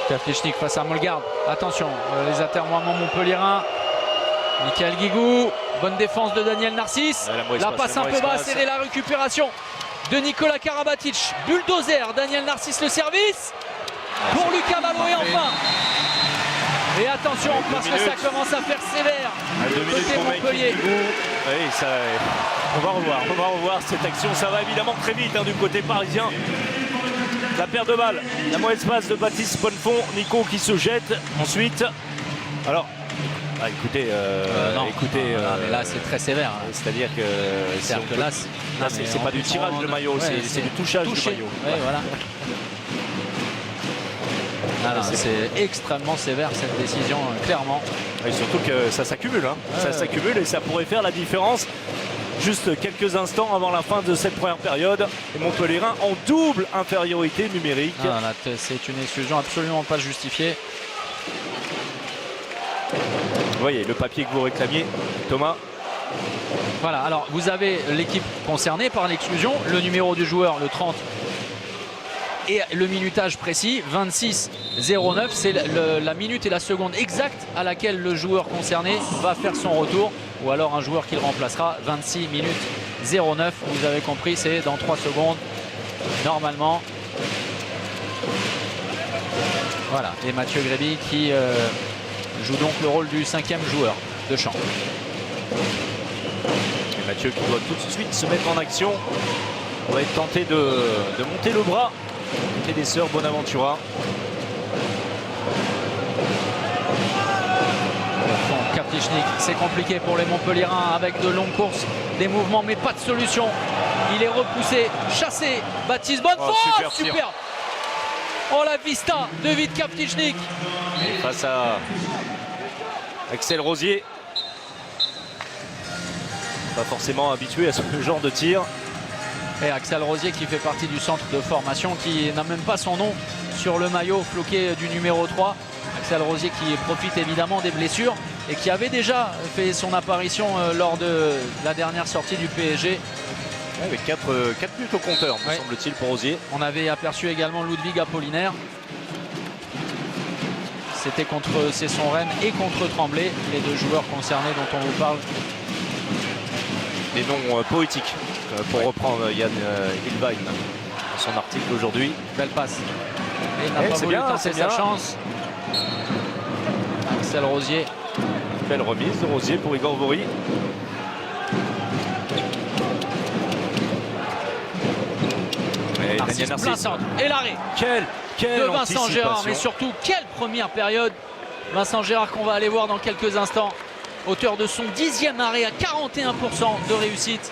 Kapničník face à Mollegarde. Attention, les atermoiements montpelliérains. Michael Guigou, bonne défense de Daniel Narcisse. La passe un peu basse et la récupération de Nicolas Karabatic. Bulldozer, Daniel Narcisse le service pour Lucas Valo et enfin. Et attention parce que ça commence à faire sévère côté Montpellier. Oui, ça, on va revoir cette action. Ça va évidemment très vite hein, du côté parisien. La perte de balle, la mauvaise passe de Baptiste Bonnefond, Nico qui se jette ensuite. Alors, écoutez, mais là c'est très sévère. Hein. C'est-à-dire que, c'est pas du tirage de maillot, c'est du touchage de maillot. Ouais, voilà. C'est extrêmement sévère cette décision, clairement. Et surtout que ça s'accumule, hein. Ça s'accumule et ça pourrait faire la différence. Juste quelques instants avant la fin de cette première période. Et Montpellierin en double infériorité numérique. C'est une exclusion absolument pas justifiée. Vous voyez le papier que vous réclamiez, Thomas. Voilà, alors vous avez l'équipe concernée par l'exclusion, le numéro du joueur, le 30. Et le minutage précis, 26-09, c'est la minute et la seconde exacte à laquelle le joueur concerné va faire son retour. Ou alors un joueur qui le remplacera, 26 minutes 09. Vous avez compris, c'est dans 3 secondes, normalement. Voilà, et Mathieu Gréby qui joue donc le rôle du 5e joueur de champ. Et Mathieu qui doit tout de suite se mettre en action. On va être tenté de monter le bras. Côté des sœurs Bonaventura. Kaptichnik. C'est compliqué pour les Montpelliérains avec de longues courses, des mouvements, mais pas de solution. Il est repoussé, chassé. Baptiste Bonnefoy, super. Oh la vista de Vít Kaptichnik. Et face à Axel Rosier. Pas forcément habitué à ce genre de tir. Et Axel Rosier qui fait partie du centre de formation, qui n'a même pas son nom sur le maillot floqué du numéro 3. Axel Rosier qui profite évidemment des blessures et qui avait déjà fait son apparition lors de la dernière sortie du PSG. Avec 4 buts au compteur, me semble-t-il, pour Rosier. On avait aperçu également Ludwig Apollinaire. C'était contre Cesson-Rennes et contre Tremblay, les deux joueurs concernés dont on vous parle. Des noms poétiques, pour reprendre Yann Ilvain dans son article aujourd'hui. Belle passe. Et il n'a pas voulu tenter sa chance. Axel Rosier. Belle remise de Rosier pour Igor Vori. Et Daniel Narcisse. Et l'arrêt Quel de Vincent Gérard, mais surtout quelle première période. Vincent Gérard qu'on va aller voir dans quelques instants, auteur de son 10e arrêt à 41% de réussite.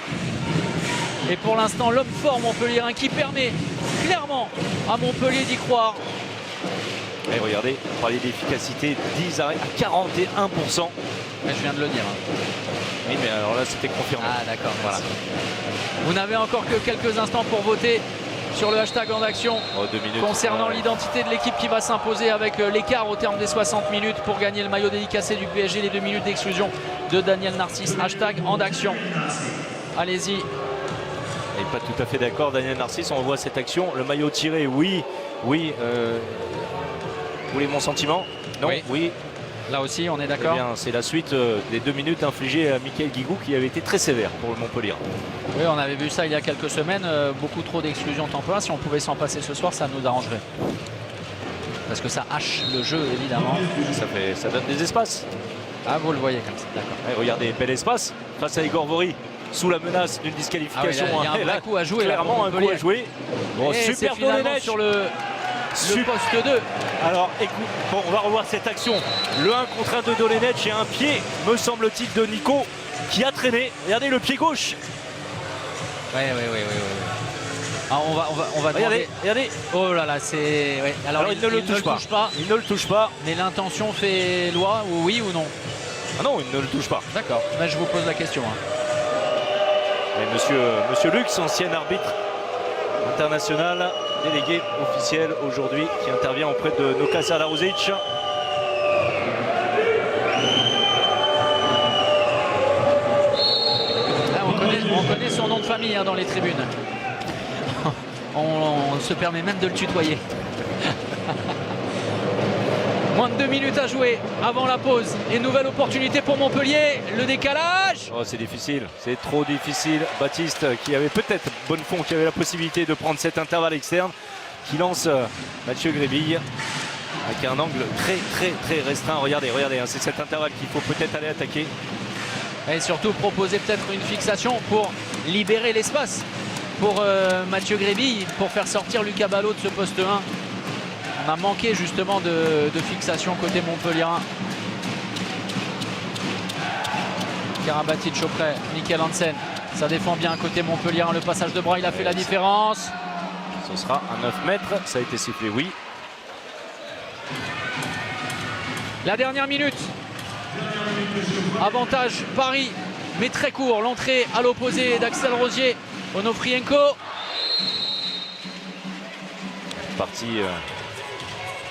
Et pour l'instant, l'homme fort montpelliérain qui permet clairement à Montpellier d'y croire. Et regardez, on parlait d'efficacité, 10 arrêts à 41%. Mais je viens de le dire. Oui, mais alors là, c'était confirmé. Ah d'accord, voilà. Vous n'avez encore que quelques instants pour voter sur le hashtag en action concernant l'identité de l'équipe qui va s'imposer avec l'écart au terme des 60 minutes pour gagner le maillot dédicacé du PSG, les 2 minutes d'exclusion de Daniel Narcisse. Hashtag en action. Allez-y. Et pas tout à fait d'accord, Daniel Narcisse, on revoit cette action. Le maillot tiré, oui. Vous voulez mon sentiment? Non, oui. Là aussi, on est d'accord. Eh bien, c'est la suite des 2 minutes infligées à Michael Guigou qui avait été très sévère pour le Montpellier. Oui, on avait vu ça il y a quelques semaines. Beaucoup trop d'exclusions temporaires. Si on pouvait s'en passer ce soir, ça nous arrangerait. Parce que ça hache le jeu, évidemment. Ça donne des espaces. Ah, vous le voyez comme ça, d'accord. Regardez, bel espace face à Igor Vori. Sous la menace d'une disqualification. Ah oui, là, il y a un vrai coup à jouer. Clairement, un coup à jouer. Bon, super Dolenech sur le poste 2. Alors écoute, bon, on va revoir cette action. Le 1 contre 1 de Dolenech et un pied, me semble-t-il, de Nico qui a traîné. Regardez le pied gauche. Oui. Ah, on va regardez. Oh là là, c'est. Ouais. Alors il ne le touche pas. Il ne le touche pas. Mais l'intention fait loi, ou oui ou non? Ah non, il ne le touche pas. D'accord. Là, je vous pose la question. Et monsieur Lux, ancien arbitre international, délégué officiel aujourd'hui, qui intervient auprès de Nokasa Laruzic. On connaît son nom de famille dans les tribunes. On se permet même de le tutoyer. Moins de 2 minutes à jouer avant la pause. Et nouvelle opportunité pour Montpellier. Le décalage. Oh, c'est difficile, c'est trop difficile. Baptiste qui avait peut-être Bonnefond qui avait la possibilité de prendre cet intervalle externe, qui lance Mathieu Grébille avec un angle très restreint. Regardez, c'est cet intervalle qu'il faut peut-être aller attaquer. Et surtout proposer peut-être une fixation pour libérer l'espace pour Mathieu Grébille, pour faire sortir Lucas Ballot de ce poste 1. On a manqué justement de fixation côté montpelliérain. Karabatic auprès, Mikkel Hansen. Ça défend bien côté montpelliérain. Le passage de bras, il a fait la différence. Ce sera à 9 mètres. Ça a été sifflé, oui. La dernière minute. Avantage Paris, mais très court. L'entrée à l'opposé d'Axel Rosier. Onofrienko. Parti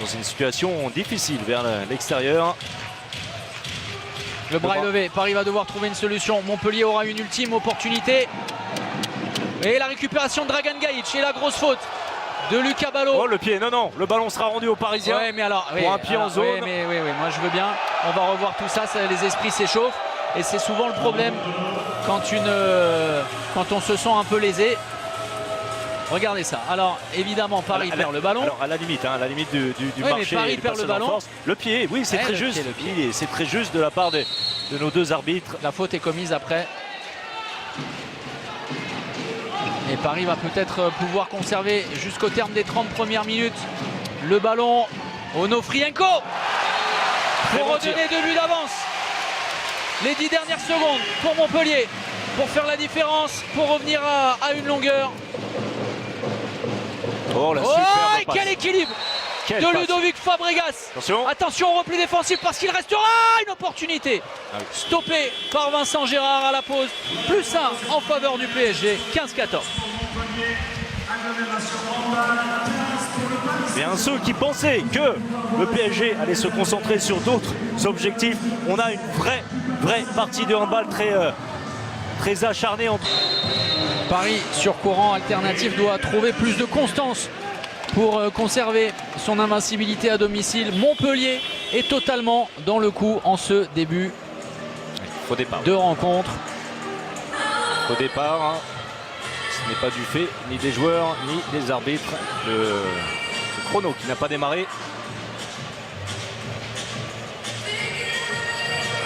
dans une situation difficile vers l'extérieur. Le bras est levé. Paris va devoir trouver une solution. Montpellier aura une ultime opportunité. Et la récupération de Dragan Gajic et la grosse faute de Lucas Ballot. Oh, le pied, non, le ballon sera rendu aux Parisiens. Ouais, mais alors, pour un pied en zone. Oui, moi je veux bien. On va revoir tout ça, les esprits s'échauffent. Et c'est souvent le problème quand on se sent un peu lésé. Regardez ça. Alors évidemment Paris perd le ballon. Alors à la limite du marché. Mais Paris perd le ballon. Le pied, oui, c'est très juste. C'est très juste de la part de nos deux arbitres. La faute est commise après. Et Paris va peut-être pouvoir conserver jusqu'au terme des 30 premières minutes le ballon. Onofrienko pour redonner 2 buts d'avance. Les 10 dernières secondes pour Montpellier, pour faire la différence, pour revenir à une longueur. Oh, la Oh, superbe et passe. quel équilibre Quelle de passe. Ludovic Fabregas. Attention. Attention au repli défensif parce qu'il restera une opportunité. Ah oui. Stoppé par Vincent Gérard à la pause. Plus 1 en faveur du PSG, 15-14. Bien ceux qui pensaient que le PSG allait se concentrer sur d'autres objectifs, on a une vraie partie de handball très acharnée. Paris sur courant alternatif doit trouver plus de constance pour conserver son invincibilité à domicile. Montpellier est totalement dans le coup en ce début Faux départ. de rencontre. Au départ, hein. Ce n'est pas du fait ni des joueurs ni des arbitres. Le chrono qui n'a pas démarré.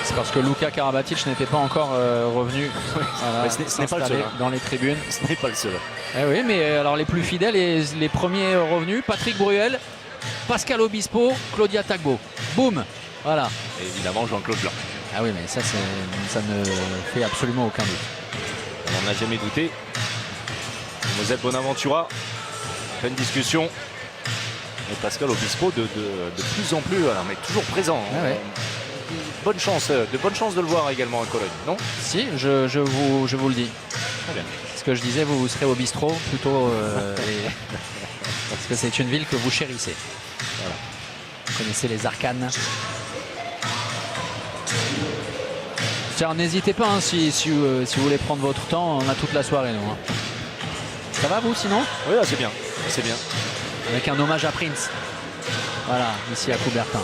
C'est parce que Luka Karabatic n'était pas encore revenu voilà, Mais ce n'est pas le seul, s'installer hein. dans les tribunes. Ce n'est pas le seul. Eh oui, mais alors les plus fidèles et les premiers revenus, Patrick Bruel, Pascal Obispo, Claudia Tagbo. Boum. Voilà. Et évidemment Jean-Claude Blanc. Ah oui, mais ça ne fait absolument aucun doute. On n'en a jamais douté. Moselle Bonaventura, pleine discussion. Et Pascal Obispo de plus en plus, alors, mais toujours présent. Ah ouais. De bonnes chances de le voir également à Cologne, non? Si, je vous le dis. Très bien. Ce que je disais, vous serez au bistrot plutôt. Parce que c'est une ville que vous chérissez. Voilà. Vous connaissez les arcanes. Tiens, n'hésitez pas hein, si vous voulez prendre votre temps, on a toute la soirée nous. Hein. Ça va vous sinon? Oui, là, c'est bien. C'est bien. Avec un hommage à Prince. Voilà, ici à Coubertin.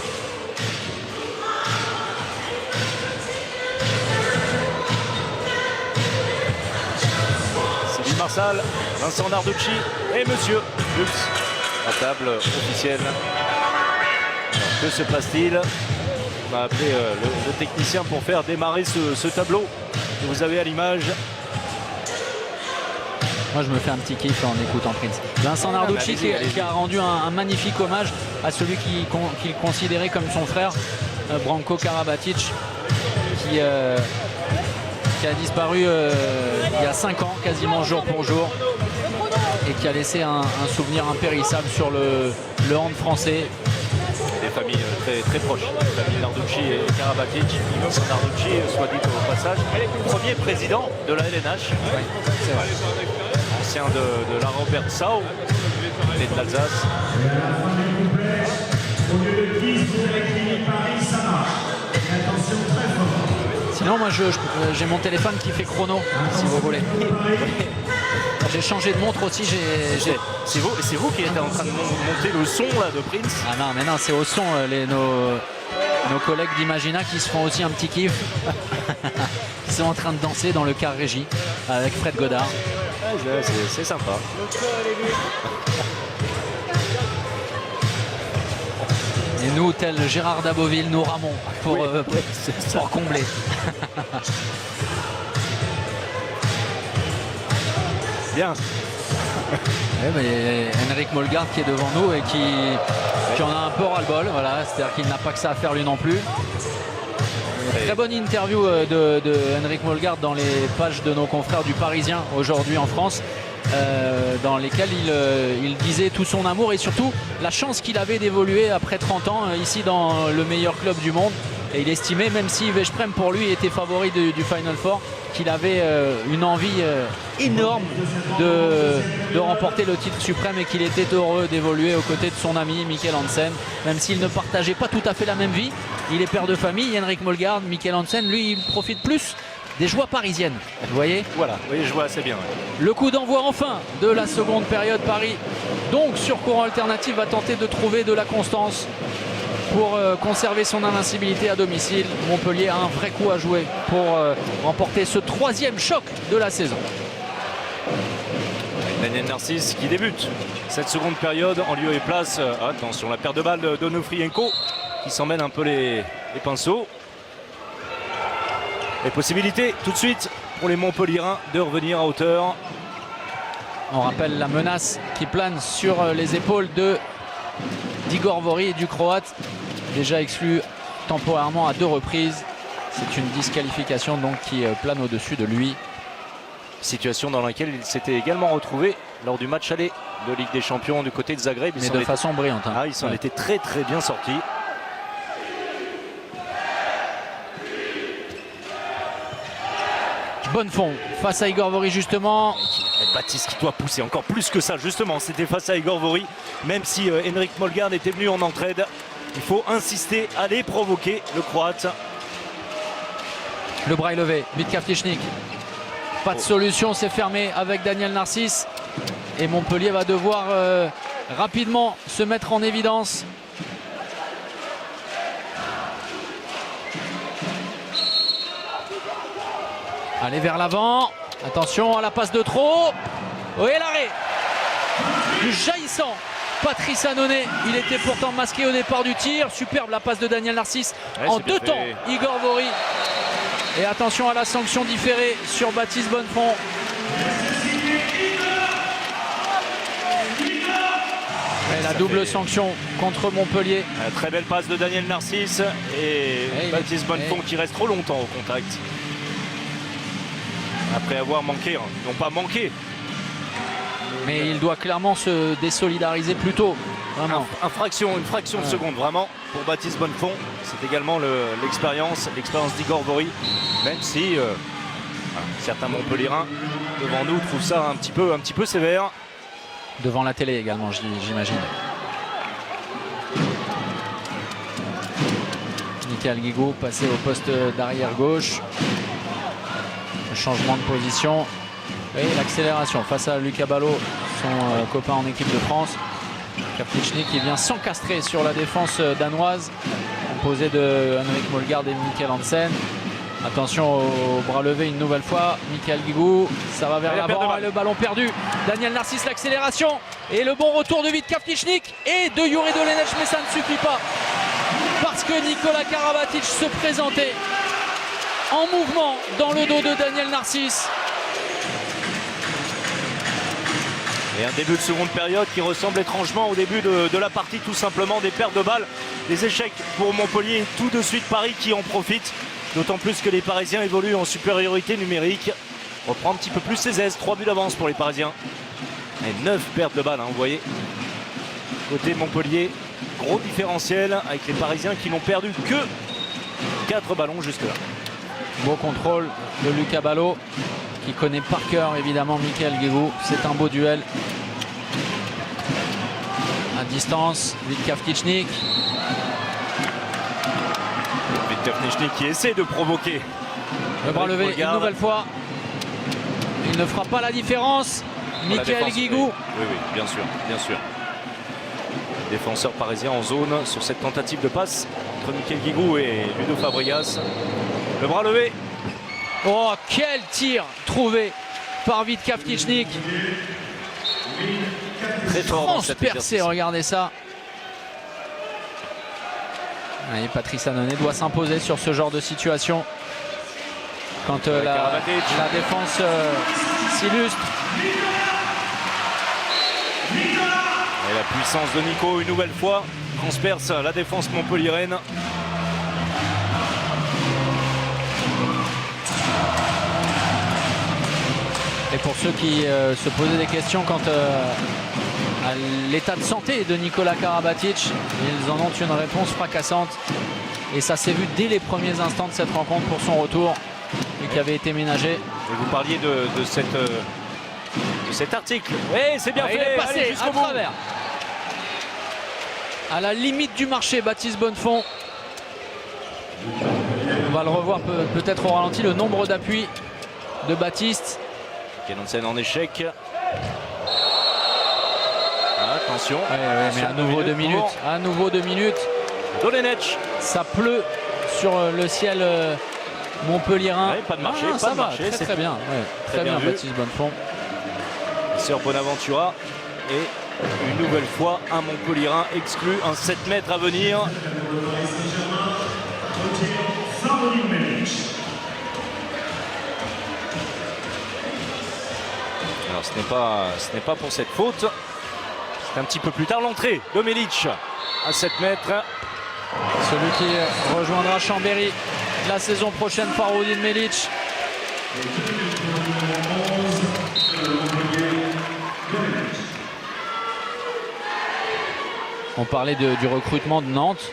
Sylvie Marsal, Vincent Narducci et Monsieur Lux à table officielle. Alors, que se passe-t-il? On a appelé le technicien pour faire démarrer ce tableau que vous avez à l'image. Moi je me fais un petit kiff en écoutant Prince. Vincent Narducci allez-y. qui a rendu un magnifique hommage à celui qu'il considérait comme son frère, Branko Karabatic, qui a disparu il y a 5 ans, quasiment jour pour jour, et qui a laissé un souvenir impérissable sur le hand français. Des familles très proches, la famille Narducci et Karabatic. Vincent Narducci, soit dit au passage, premier président de la LNH. Oui, c'est vrai. Ancien de la Robert Sau et de l'Alsace. Au lieu de 10, vous avez écrit Paris, ça marche. Et attention, très fort. Sinon moi j'ai mon téléphone qui fait chrono, si vous voulez. J'ai changé de montre aussi, C'est vous qui êtes en train de monter le son là de Prince. Ah non, mais non, c'est au son, nos collègues d'Imagina qui se font aussi un petit kiff. Ils sont en train de danser dans le car régie avec Fred Godard. Ouais, c'est sympa. Et nous, tel Gérard Daboville, nous ramons pour combler. Bien. Ouais, mais Henrik Molgaard qui est devant nous et qui en a un peu ras-le-bol. Voilà, c'est-à-dire qu'il n'a pas que ça à faire lui non plus. Très bonne interview de Henrik Molgaard dans les pages de nos confrères du Parisien aujourd'hui en France, dans lesquelles il disait tout son amour et surtout la chance qu'il avait d'évoluer après 30 ans ici dans le meilleur club du monde. Et il estimait, même si Veszprém pour lui était favori du Final Four, qu'il avait une envie énorme de remporter le titre suprême et qu'il était heureux d'évoluer aux côtés de son ami Mikkel Hansen, même s'il ne partageait pas tout à fait la même vie. Il est père de famille, Henrik Molgaard. Mikkel Hansen, lui, il profite plus des joies parisiennes. Vous voyez? Voilà, oui, je vois assez bien. Ouais. Le coup d'envoi enfin de la seconde période. Paris, donc sur courant alternatif, va tenter de trouver de la constance pour conserver son invincibilité à domicile. Montpellier a un vrai coup à jouer pour remporter ce 3e choc de la saison. Daniel Narcisse qui débute cette seconde période en lieu et place. Attention, la perte de balle d'Onofrienko qui s'emmène un peu les pinceaux. Et possibilité tout de suite pour les Montpelliérains de revenir à hauteur. On rappelle la menace qui plane sur les épaules d'Igor Vori et du Croate, déjà exclu temporairement à 2 reprises. C'est une disqualification donc qui plane au-dessus de lui. Situation dans laquelle il s'était également retrouvé lors du match aller de Ligue des Champions du côté de Zagreb. Mais de façon brillante. Hein. Ah, il s'en était très bien sorti. Bonnefond face à Igor Vori justement. Et Baptiste qui doit pousser encore plus que ça justement. C'était face à Igor Vori. Même si Henrik Molgaard était venu en entraide, il faut insister, aller provoquer le Croate. Le bras est levé, Vitka Vtičnik. Pas de solution, c'est fermé avec Daniel Narcisse. Et Montpellier va devoir rapidement se mettre en évidence. Allez vers l'avant. Attention à la passe de trop. Oui, l'arrêt du jaillissant Patrice Annonay. Il était pourtant masqué au départ du tir. Superbe la passe de Daniel Narcisse. Ouais, en deux temps, Igor Vori. Et attention à la sanction différée sur Baptiste Bonnefond. Et la double sanction contre Montpellier. Très belle passe de Daniel Narcisse et Baptiste Bonnefond qui reste trop longtemps au contact. Après avoir manqué, non pas manqué. Mais il doit clairement se désolidariser plus tôt. Vraiment. Une fraction de seconde vraiment pour Baptiste Bonnefond. C'est également l'expérience d'Igor Vori. Même si certains Montpelliérains devant nous trouvent ça un petit peu sévère. Devant la télé également, j'imagine. Michael Guigou passé au poste d'arrière gauche. Le changement de position. Et l'accélération face à Lucas Ballot, son copain en équipe de France. Vtičnik qui vient s'encastrer sur la défense danoise, composée de Henrik Molgaard et Mikkel Hansen. Attention au bras levé une nouvelle fois. Michael Guigou, ça va vers l'avant et le ballon perdu. Daniel Narcisse, l'accélération et le bon retour de Vitka Vtičnik et de Jure Dolenech, mais ça ne suffit pas. Parce que Nikola Karabatic se présentait en mouvement dans le dos de Daniel Narcisse. Et un début de seconde période qui ressemble étrangement au début de la partie, tout simplement des pertes de balles, des échecs pour Montpellier, tout de suite Paris qui en profite, d'autant plus que les Parisiens évoluent en supériorité numérique. Reprend un petit peu plus ses aises, 3 buts d'avance pour les Parisiens. Et 9 pertes de balles, hein, vous voyez. Côté Montpellier, gros différentiel avec les Parisiens qui n'ont perdu que 4 ballons jusque-là. Beau contrôle de Lucas Ballot, qui connaît par cœur évidemment Michael Guigou. C'est un beau duel. À distance, Vitka Vtičnik. Vitka Vtičnik qui essaie de provoquer. Le bras levé une nouvelle fois. Il ne fera pas la différence. Michael Guigou. Oui, bien sûr. Défenseur parisien en zone sur cette tentative de passe entre Michael Guigou et Ludo Fabregas. Le bras levé. Oh, quel tir trouvé par Vitka Vtičnik. Très fort dans cet Transpercé, exercice. regardez ça. Et Patrice Annonay doit s'imposer sur ce genre de situation. Quand la défense s'illustre. Et la puissance de Nico une nouvelle fois transperce la défense montpelliéraine. Et pour ceux qui se posaient des questions quant à l'état de santé de Nikola Karabatic, ils en ont une réponse fracassante. Et ça s'est vu dès les premiers instants de cette rencontre pour son retour, et qui avait été ménagé. Et vous parliez de cet article. Oui, c'est bien fait. Il est passé à travers. À la limite du marché, Baptiste Bonnefond. On va le revoir peut-être au ralenti, le nombre d'appuis de Baptiste. Hansen en échec. Attention. Mais à nouveau 2 minutes. À nouveau 2 minutes. Dolenech. Ça pleut sur le ciel montpelliérain. Ouais, pas de marché, ça va, très bien. Ouais, très bien, Baptiste Bonnefond. Sœur Bonaventura. Et une nouvelle fois, un Montpelliérain exclu. Un 7 mètres à venir. Alors ce n'est pas pour cette faute. C'est un petit peu plus tard l'entrée de Milic à 7 mètres. Celui qui rejoindra Chambéry la saison prochaine, Faroudine Melic. On parlait du recrutement de Nantes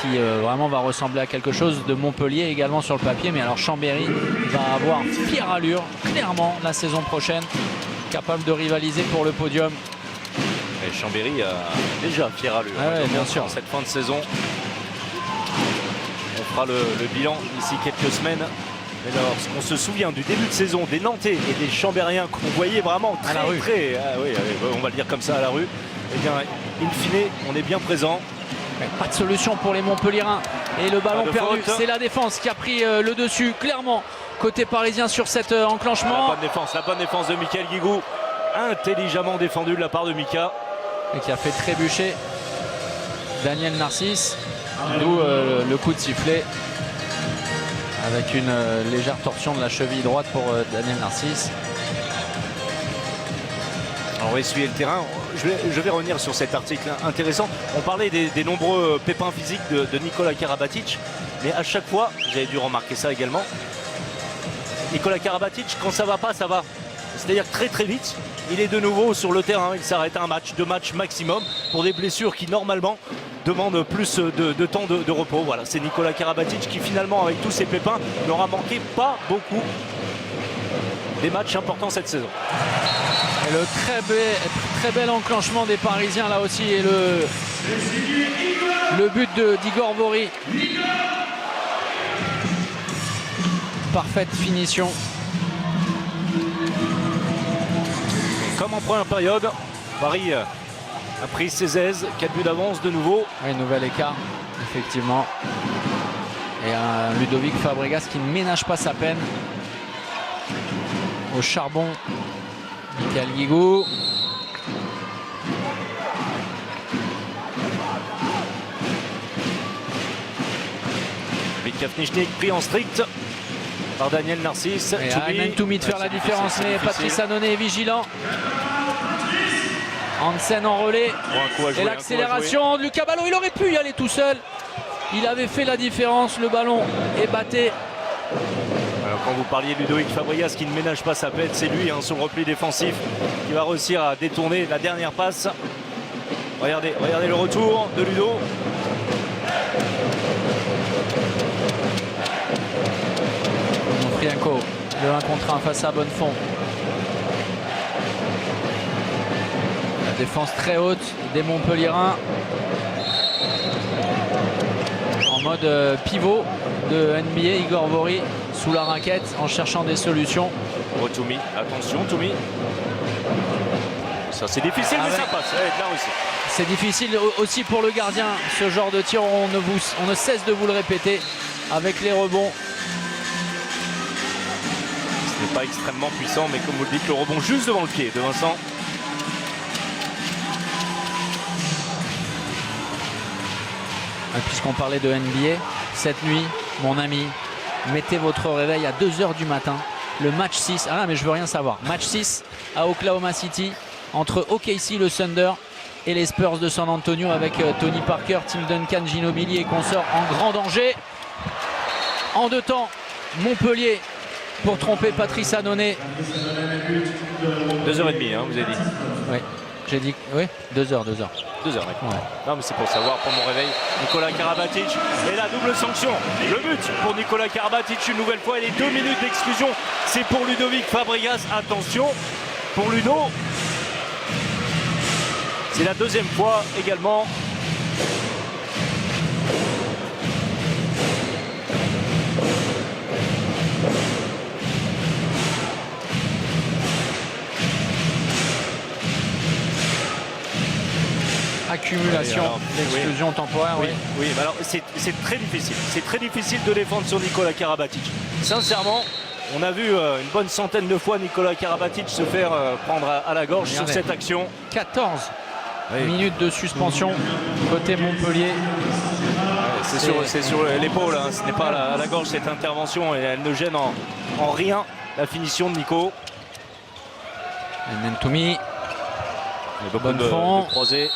qui vraiment va ressembler à quelque chose de Montpellier également sur le papier, mais alors Chambéry va avoir fière allure clairement la saison prochaine, capable de rivaliser pour le podium. Et Chambéry a déjà fière allure. Ah ouais, bien sûr. En cette fin de saison, on fera le bilan d'ici quelques semaines. Mais lorsqu'on se souvient du début de saison des Nantais et des Chambériens qu'on voyait vraiment à la rue. On va le dire comme ça, à la rue, eh bien, in fine, on est bien présent. Pas de solution pour les Montpelliérains. Et le ballon Pas de perdu, faute. c'est la défense qui a pris le dessus, clairement, côté parisien sur cet enclenchement. La bonne défense de Mickaël Guigou. Intelligemment défendu de la part de Mika. Et qui a fait trébucher Daniel Narcisse. D'où le coup de sifflet. Avec une légère torsion de la cheville droite pour Daniel Narcisse. On va essuyer le terrain. Je vais revenir sur cet article intéressant. On parlait des nombreux pépins physiques de Nikola Karabatic. Mais à chaque fois, vous avez dû remarquer ça également, Nikola Karabatic, quand ça va pas, ça va. C'est-à-dire très très vite, il est de nouveau sur le terrain. Il s'arrête un match, 2 matchs maximum pour des blessures qui normalement demandent plus de temps de repos. Voilà, c'est Nikola Karabatic qui finalement, avec tous ses pépins, n'aura manqué pas beaucoup des matchs importants cette saison. Et le très bel enclenchement des Parisiens là aussi. Et le but d'Igor Vori. Parfaite finition. Comme en première période, Paris a pris ses aises, 4 buts d'avance de nouveau. Oui, nouvel écart, effectivement. Et un Ludovic Fabregas qui ne ménage pas sa peine. Au charbon, Mickaël Guigou. Mika Fnichnik pris en strict par Daniel Narcisse. Et Ayman Toumi de faire la différence, mais Patrice Annonay est vigilant. Hansen en relais. Et l'accélération de Lucas Ballot, il aurait pu y aller tout seul. Il avait fait la différence, le ballon est batté. Alors, quand vous parliez de Ludovic Fabregas qui ne ménage pas sa peine, c'est lui sur le repli défensif qui va réussir à détourner la dernière passe. Regardez le retour de Ludo. Frienko, le 1 contre 1 face à Bonnefond. La défense très haute des Montpelliérains. En mode pivot de NBA, Igor Vori sous la raquette en cherchant des solutions. Toumi, attention Toumi. Ça c'est difficile mais ça passe. Là aussi. C'est difficile aussi pour le gardien ce genre de tir, on ne cesse de vous le répéter avec les rebonds. Ce n'est pas extrêmement puissant mais comme vous le dites, le rebond juste devant le pied de Vincent. Puisqu'on parlait de NBA, cette nuit, mon ami, mettez votre réveil à 2 h du matin. Le match 6, mais je veux rien savoir. Match 6 à Oklahoma City entre OKC, le Thunder, et les Spurs de San Antonio avec Tony Parker, Tim Duncan, Ginobili et consorts en grand danger. En 2 temps, Montpellier pour tromper Patrice Annonay. 2h30, vous avez dit. Oui, j'ai dit, oui, 2 h. 2 heures, ouais. Non mais c'est pour savoir pour mon réveil. Nikola Karabatic et la double sanction. Le but pour Nikola Karabatic une nouvelle fois et les 2 minutes d'exclusion. C'est pour Ludovic Fabregas. Attention pour Ludo. C'est la 2e fois également. Accumulation d'exclusion temporaire. Oui, alors c'est très difficile. C'est très difficile de défendre sur Nikola Karabatic. Sincèrement, on a vu une bonne centaine de fois Nikola Karabatic se faire prendre à la gorge. Regardez, sur cette action. 14 minutes de suspension côté Montpellier. C'est sur l'épaule, ce n'est pas à la gorge cette intervention et elle ne gêne en rien la finition de Nico. Ayman Toumi. Bonne de croisé.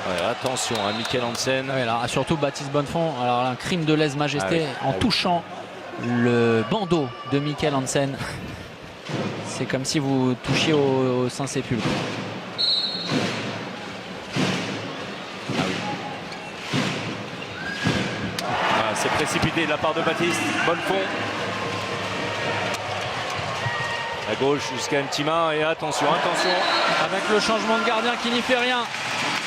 Ouais, attention à Mikkel Hansen. Ouais, là, surtout Baptiste Bonnefond. Alors un crime de lèse-majesté en touchant le bandeau de Mikkel Hansen. C'est comme si vous touchiez au Saint-Sépulcre. C'est précipité de la part de Baptiste Bonnefond. À gauche jusqu'à Ntima et attention. Avec le changement de gardien qui n'y fait rien.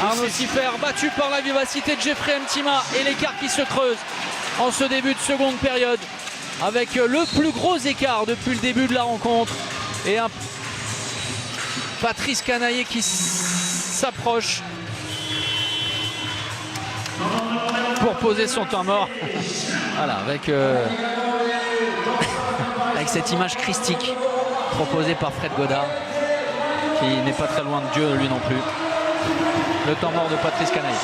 Arnaud Siffer battu par la vivacité de Jeffrey Ntima et l'écart qui se creuse en ce début de seconde période. Avec le plus gros écart depuis le début de la rencontre. Et un Patrice Canaillé qui s'approche pour poser son temps mort. Voilà, avec cette image christique proposée par Fred Godard, qui n'est pas très loin de Dieu lui non plus. Le temps mort de Patrice Canaillé.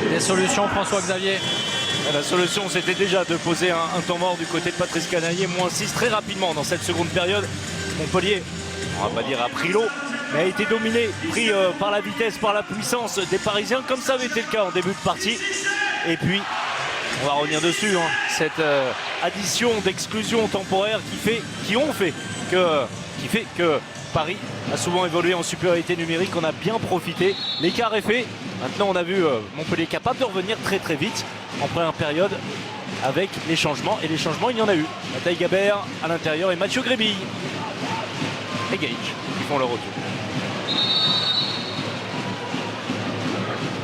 Des solutions, François-Xavier? La solution, c'était déjà de poser un temps mort du côté de Patrice Canaillé, -6 très rapidement dans cette seconde période. Montpellier, on va pas dire a pris l'eau, mais a été dominé, pris par la vitesse, par la puissance des Parisiens, comme ça avait été le cas en début de partie. Et puis, on va revenir dessus, cette addition d'exclusions temporaires qui fait que Paris a souvent évolué en supériorité numérique. On a bien profité. L'écart est fait. Maintenant, on a vu Montpellier capable de revenir très très vite en première période avec les changements. Et les changements, il y en a eu. Mathieu Gabert à l'intérieur et Mathieu Grébille et Gage qui font leur retour.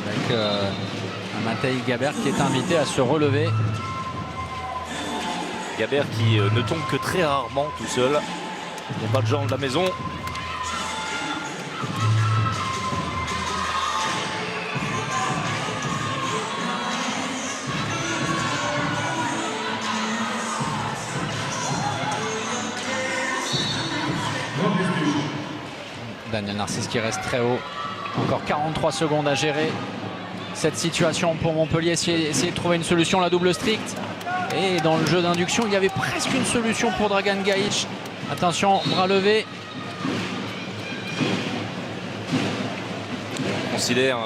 Avec Mathieu Gabert qui est invité à se relever. Gabert qui ne tombe que très rarement tout seul. Il n'y a pas de gens de la maison. Daniel Narcisse qui reste très haut. Encore 43 secondes à gérer cette situation pour Montpellier. Essayer de trouver une solution, la double stricte. Et dans le jeu d'induction, il y avait presque une solution pour Dragan Gajic. Attention, bras levé. On considère,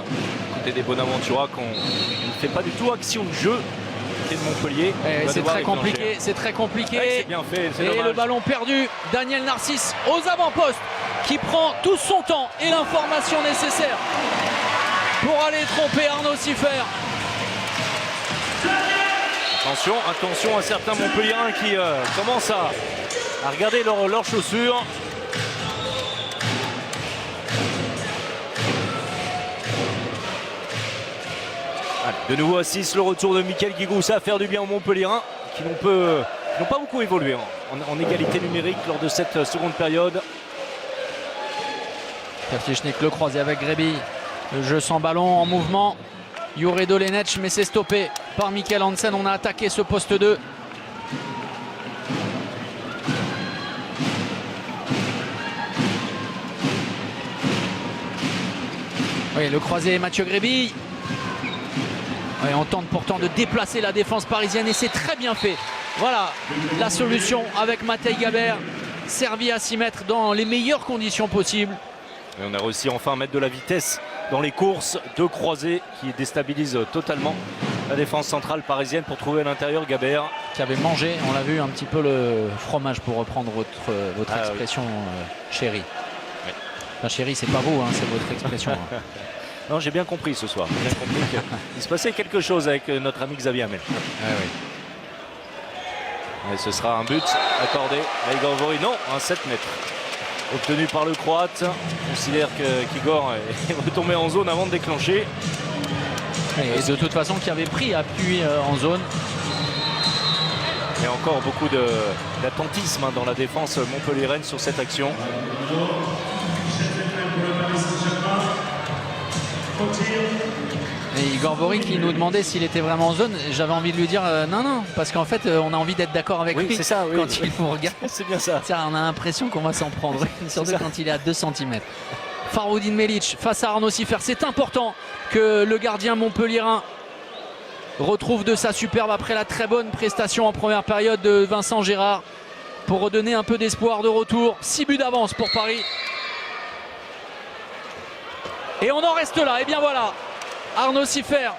côté des Bonaventura, qu'on ne fait pas du tout action de jeu côté de Montpellier. C'est très compliqué, c'est très compliqué. Ouais, c'est bien fait, c'est et dommage. le ballon perdu, Daniel Narcisse aux avant-postes qui prend tout son temps et l'information nécessaire pour aller tromper Arnaud Siffer. Attention à certains Montpelliérains qui commencent à regarder leurs chaussures. Allez, de nouveau à 6, le retour de Mickaël Guigou, ça va faire du bien aux Montpelliérains qui n'ont pas beaucoup évolué en égalité numérique lors de cette seconde période. Kavtichnik le croisé avec Grébille. Le jeu sans ballon en mouvement. Jure Dolenech, mais c'est stoppé par Mikkel Hansen. On a attaqué ce poste 2. Oui, le croisé Mathieu Grébille. Oui, on tente pourtant de déplacer la défense parisienne et c'est très bien fait. Voilà la solution avec Mathieu Gabert, servi à 6 mètres dans les meilleures conditions possibles. Et on a réussi enfin à mettre de la vitesse dans les courses de croisés qui déstabilisent totalement la défense centrale parisienne pour trouver à l'intérieur Gabert. Qui avait mangé, on l'a vu, un petit peu le fromage pour reprendre votre expression, oui. Chérie. Oui. Enfin, chérie, c'est pas vous, hein, c'est votre expression. Hein. Non, j'ai bien compris ce soir. J'ai bien compris qu'il se passait quelque chose avec notre ami Xavier Hamel. Ah, oui. Et ce sera un but accordé à Igor Vori. Non, un 7 mètres. Obtenu par le Croate. On considère qu'Igor est retombé en zone avant de déclencher. Et de toute façon, qui avait pris appui en zone. Et encore beaucoup d'attentisme dans la défense montpelliéraine sur cette action. Et Igor Vori qui nous demandait s'il était vraiment en zone. J'avais envie de lui dire non, parce qu'en fait, on a envie d'être d'accord avec Oui, lui c'est ça, oui. quand il nous regarde. C'est bien ça. On a l'impression qu'on va s'en prendre, surtout ça. quand il est à 2 cm. Faroudin Melic face à Arnaud Siffer. C'est important que le gardien montpelliérain retrouve de sa superbe après la très bonne prestation en première période de Vincent Gérard pour redonner un peu d'espoir de retour. 6 buts d'avance pour Paris. Et on en reste là. Et bien voilà, Arnaud Siffer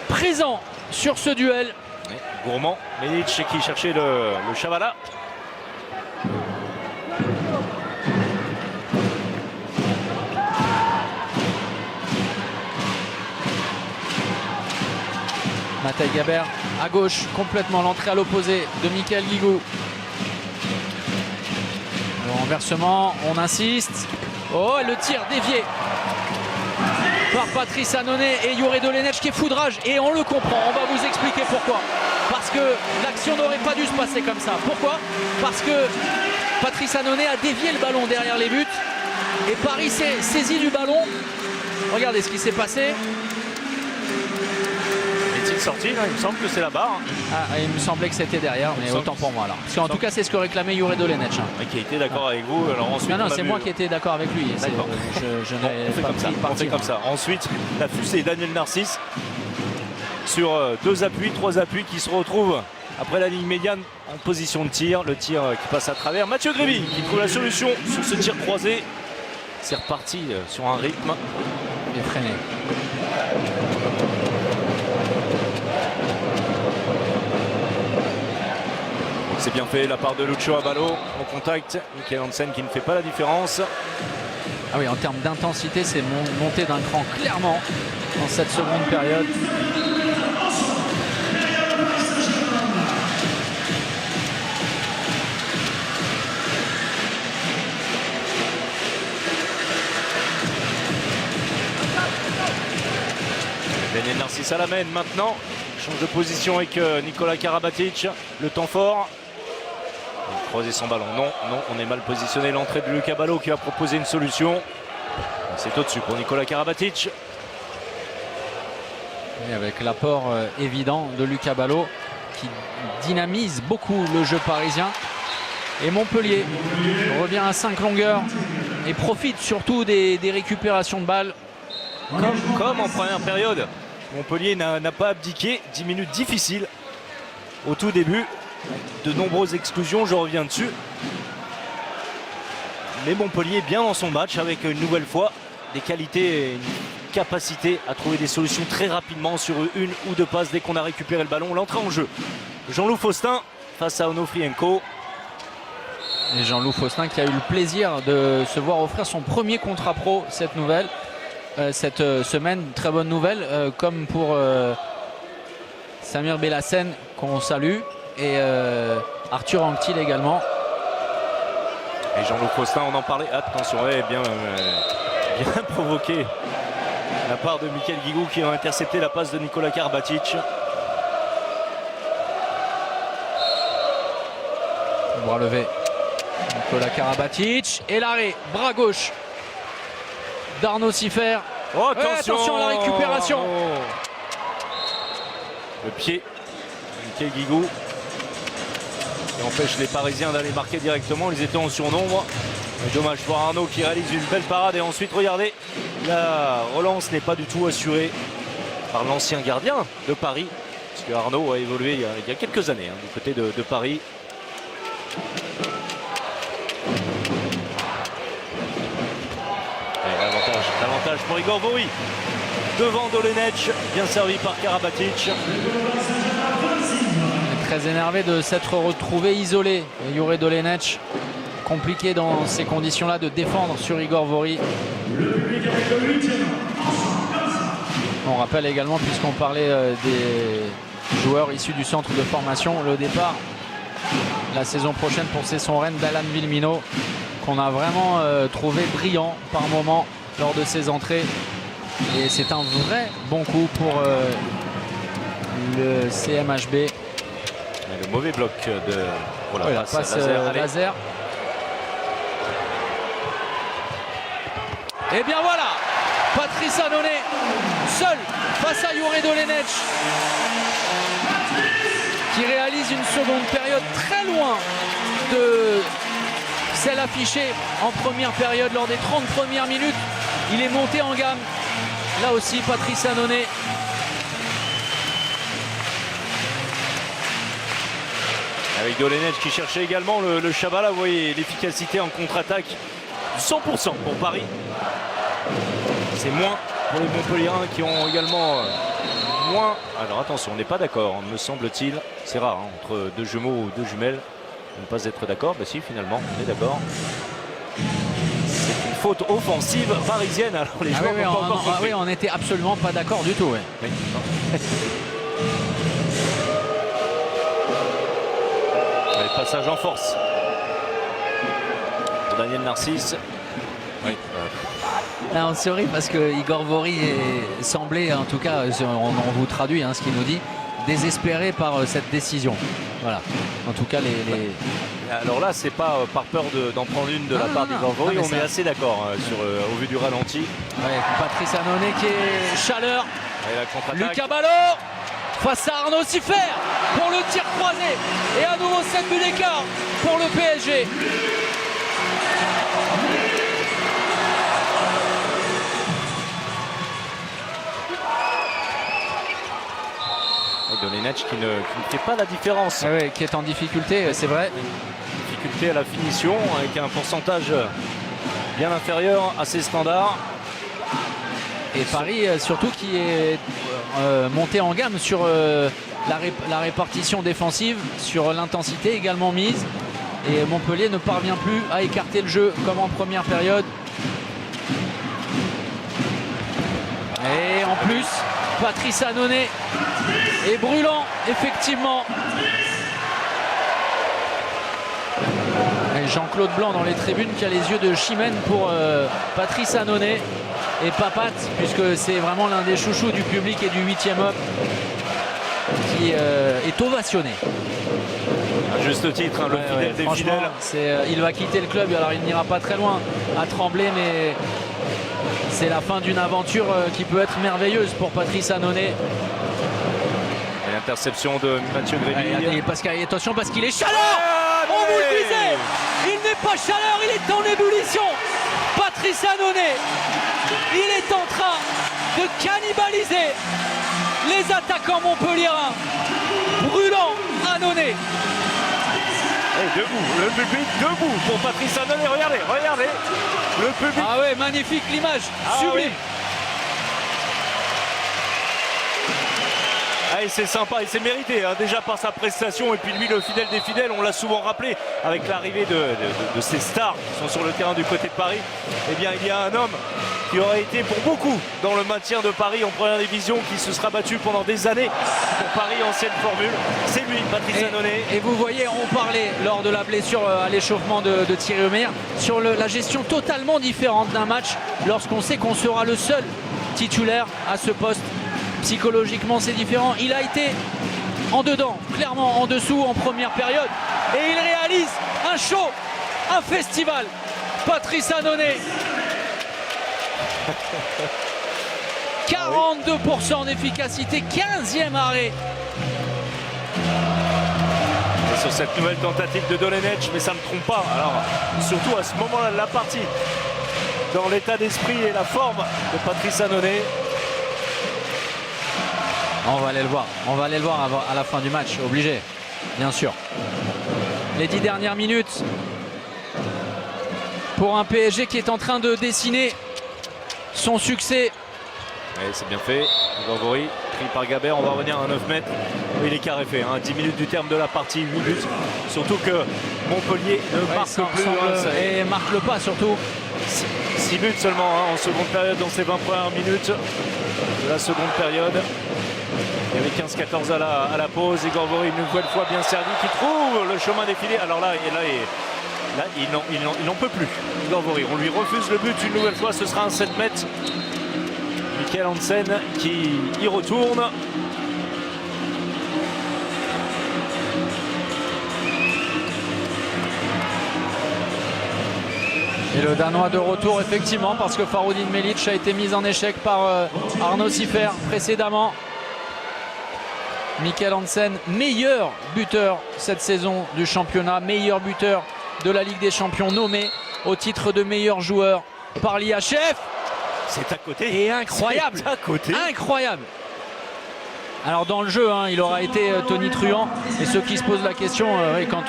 présent sur ce duel. Ouais, gourmand, Melic qui cherchait le Chavala. Matej Gabert à gauche, complètement l'entrée à l'opposé de Michael Guigou. Le renversement, on insiste. Oh, le tir dévié par Patrice Annonay et Youri Dolenech qui est foudrage. Et on le comprend, on va vous expliquer pourquoi. Parce que l'action n'aurait pas dû se passer comme ça. Pourquoi? Parce que Patrice Annonay a dévié le ballon derrière les buts. Et Paris s'est saisi du ballon. Regardez ce qui s'est passé. Est-il sorti là? Il me semble que c'est la barre. Ah, il me semblait que c'était derrière, mais autant pour moi là. Parce qu'en tout cas, c'est ce que réclamait Youri Dolenech. Qui a été d'accord avec vous. Alors ensuite, Non, c'est moi qui étais d'accord avec lui. D'accord. Je Bon, n'ai on fait pas comme ça. pris On fait parti. comme ça. Ensuite, la fusée Daniel Narcisse sur 2 appuis, 3 appuis qui se retrouvent après la ligne médiane en position de tir. Le tir qui passe à travers. Mathieu Grévy qui trouve la solution sur ce tir croisé. C'est reparti sur un rythme effréné. C'est bien fait la part de Lucho Abalo en contact. Michael Hansen qui ne fait pas la différence. Ah oui, en termes d'intensité, c'est monté d'un cran clairement dans cette seconde période. Daniel Narcisse à la mène maintenant. Change de position avec Nikola Karabatic. Le temps fort. Il croisait son ballon. Non, on est mal positionné. L'entrée de Luca Ballo qui va proposer une solution. C'est au-dessus pour Nikola Karabatic. Et avec l'apport évident de Luca Ballo qui dynamise beaucoup le jeu parisien. Et Montpellier revient à 5 longueurs et profite surtout des récupérations de balles. Comme en première période. Montpellier n'a pas abdiqué. 10 minutes difficiles au tout début. De nombreuses exclusions, je reviens dessus. Mais Montpellier bien dans son match avec une nouvelle fois des qualités et une capacité à trouver des solutions très rapidement sur 1 ou 2 passes dès qu'on a récupéré le ballon. L'entrée en jeu. Jean-Loup Faustin face à Onofrienko. Et Jean-Loup Faustin qui a eu le plaisir de se voir offrir son premier contrat pro cette semaine. Très bonne nouvelle, comme pour Samir Belhassen qu'on salue et Arthur Anctil également. Et Jean-Loup Faustin, on en parlait. Attention, bien provoqué la part de Michael Guigou qui a intercepté la passe de Nikola Karabatic. Bras levé. Nikola Karabatic et l'arrêt, bras gauche d'Arnaud Siffer. Oh, attention à la récupération. Oh. Le pied de Michael Guigou qui empêche les Parisiens d'aller marquer directement. Ils étaient en surnombre. Mais dommage pour Arnaud qui réalise une belle parade. Et ensuite, regardez, la relance n'est pas du tout assurée par l'ancien gardien de Paris. Parce que Arnaud a évolué il y a quelques années du côté de Paris. L'avantage pour Igor Vori. Devant Dolenech, bien servi par Karabatic. Très énervé de s'être retrouvé isolé. Youri Dolenech, compliqué dans ces conditions-là de défendre sur Igor Vori. On rappelle également, puisqu'on parlait joueur issu du centre de formation. Le départ la saison prochaine pour Cesson-Rennes d'Alan Villemino, qu'on a vraiment trouvé brillant par moment lors de ses entrées. Et c'est un vrai bon coup pour le CMHB. Et le mauvais bloc pour la passe laser. Et bien voilà, Patrice Annonay seul face à Jure Dolenech, qui réalise une seconde période très loin de celle affichée en première période lors des 30 premières minutes. Il est monté en gamme. Là aussi, Patrice Annonay. Avec Dolenech qui cherchait également le Chabala. Vous voyez l'efficacité en contre-attaque. 100% pour Paris. C'est moins pour les Montpelliérains qui ont également moins. Alors attention, on n'est pas d'accord, me semble-t-il. C'est rare entre deux jumeaux ou deux jumelles de ne pas être d'accord. Mais si, finalement, on est d'accord. C'est une faute offensive parisienne. Alors les joueurs n'ont pas encore compris. Oui, on n'était absolument pas d'accord du tout. Ouais. Oui. Allez, passage en force pour Daniel Narcisse. Oui. Là, on sourit parce que Igor Vori semblait, en tout cas, on vous traduit ce qu'il nous dit, désespéré par cette décision. Voilà. En tout cas, Alors là, c'est pas par peur d'en prendre une de la part d'Igor Vori. On est assez d'accord au vu du ralenti. Ouais, Patrice Annonay qui est chaleur. Lucas Ballot face à Arnaud Siffer pour le tir croisé. Et à nouveau 7 buts d'écart pour le PSG. Dolenech qui ne fait pas la différence. Oui, qui est en difficulté, c'est vrai. Difficulté à la finition avec un pourcentage bien inférieur à ses standards. Et Paris surtout qui est monté en gamme sur la répartition défensive, sur l'intensité également mise. Et Montpellier ne parvient plus à écarter le jeu comme en première période. Et en plus, Patrice Annonay est brûlant, effectivement. Et Jean-Claude Blanc dans les tribunes qui a les yeux de Chimène pour Patrice Annonay et Papat, puisque c'est vraiment l'un des chouchous du public et du 8e up qui est ovationné. À juste titre, le fidèle des fidèles. Il va quitter le club, alors il n'ira pas très loin à Tremblay, mais c'est la fin d'une aventure qui peut être merveilleuse pour Patrice Annonay. Et l'interception de Mathieu Grévy. Attention parce qu'il est chaleur. On vous le disait, il n'est pas chaleur, il est en ébullition. Patrice Annonay, il est en train de cannibaliser les attaquants montpelliérains. Brûlant Annonay. Et debout, le public debout pour Patrice Annonay. Regardez, le public. Ah ouais, magnifique l'image, sublime. Oui. Ah, et c'est sympa et c'est mérité déjà par sa prestation, et puis lui le fidèle des fidèles, on l'a souvent rappelé avec l'arrivée de ces stars qui sont sur le terrain du côté de Paris. Eh bien il y a un homme qui aurait été pour beaucoup dans le maintien de Paris en première division, qui se sera battu pendant des années pour Paris, ancienne formule. C'est lui, Patrice Annonay. Et vous voyez, on parlait lors de la blessure à l'échauffement de Thierry Omeyer sur la gestion totalement différente d'un match lorsqu'on sait qu'on sera le seul titulaire à ce poste. Psychologiquement c'est différent, il a été en dedans, clairement en dessous en première période, et il réalise un show, un festival. Patrice Annonay, 42% d'efficacité, 15e arrêt. Et sur cette nouvelle tentative de Dolenech, mais ça ne trompe pas, alors surtout à ce moment-là de la partie, dans l'état d'esprit et la forme de Patrice Annonay. On va aller le voir à la fin du match, obligé, bien sûr. Les 10 dernières minutes pour un PSG qui est en train de dessiner son succès. Ouais, c'est bien fait. Igor Vori, pris par Gabert, on va revenir à 9 mètres. Oui, l'écart est fait, 10 minutes du terme de la partie, 8 buts. Surtout que Montpellier ne marque plus. Et marque le pas surtout. 6 buts seulement en seconde période dans ces 20 premières minutes. de la seconde période. Il y avait 15-14 à la pause. Igor Vori, une nouvelle fois bien servi, qui trouve le chemin défilé. Alors là, il n'en peut plus. Igor Vori, on lui refuse le but une nouvelle fois. Ce sera un 7 mètres. Michael Hansen qui y retourne. Et le Danois de retour, effectivement, parce que Faroudin Melic a été mis en échec par Arnaud Siffer précédemment. Michael Hansen, meilleur buteur cette saison du championnat, meilleur buteur de la Ligue des Champions, nommé au titre de meilleur joueur par l'IHF. C'est à côté. Et incroyable. C'est à côté. Incroyable. Alors dans le jeu, hein, il aura été Tony Truant. Et ceux qui se posent la question, quand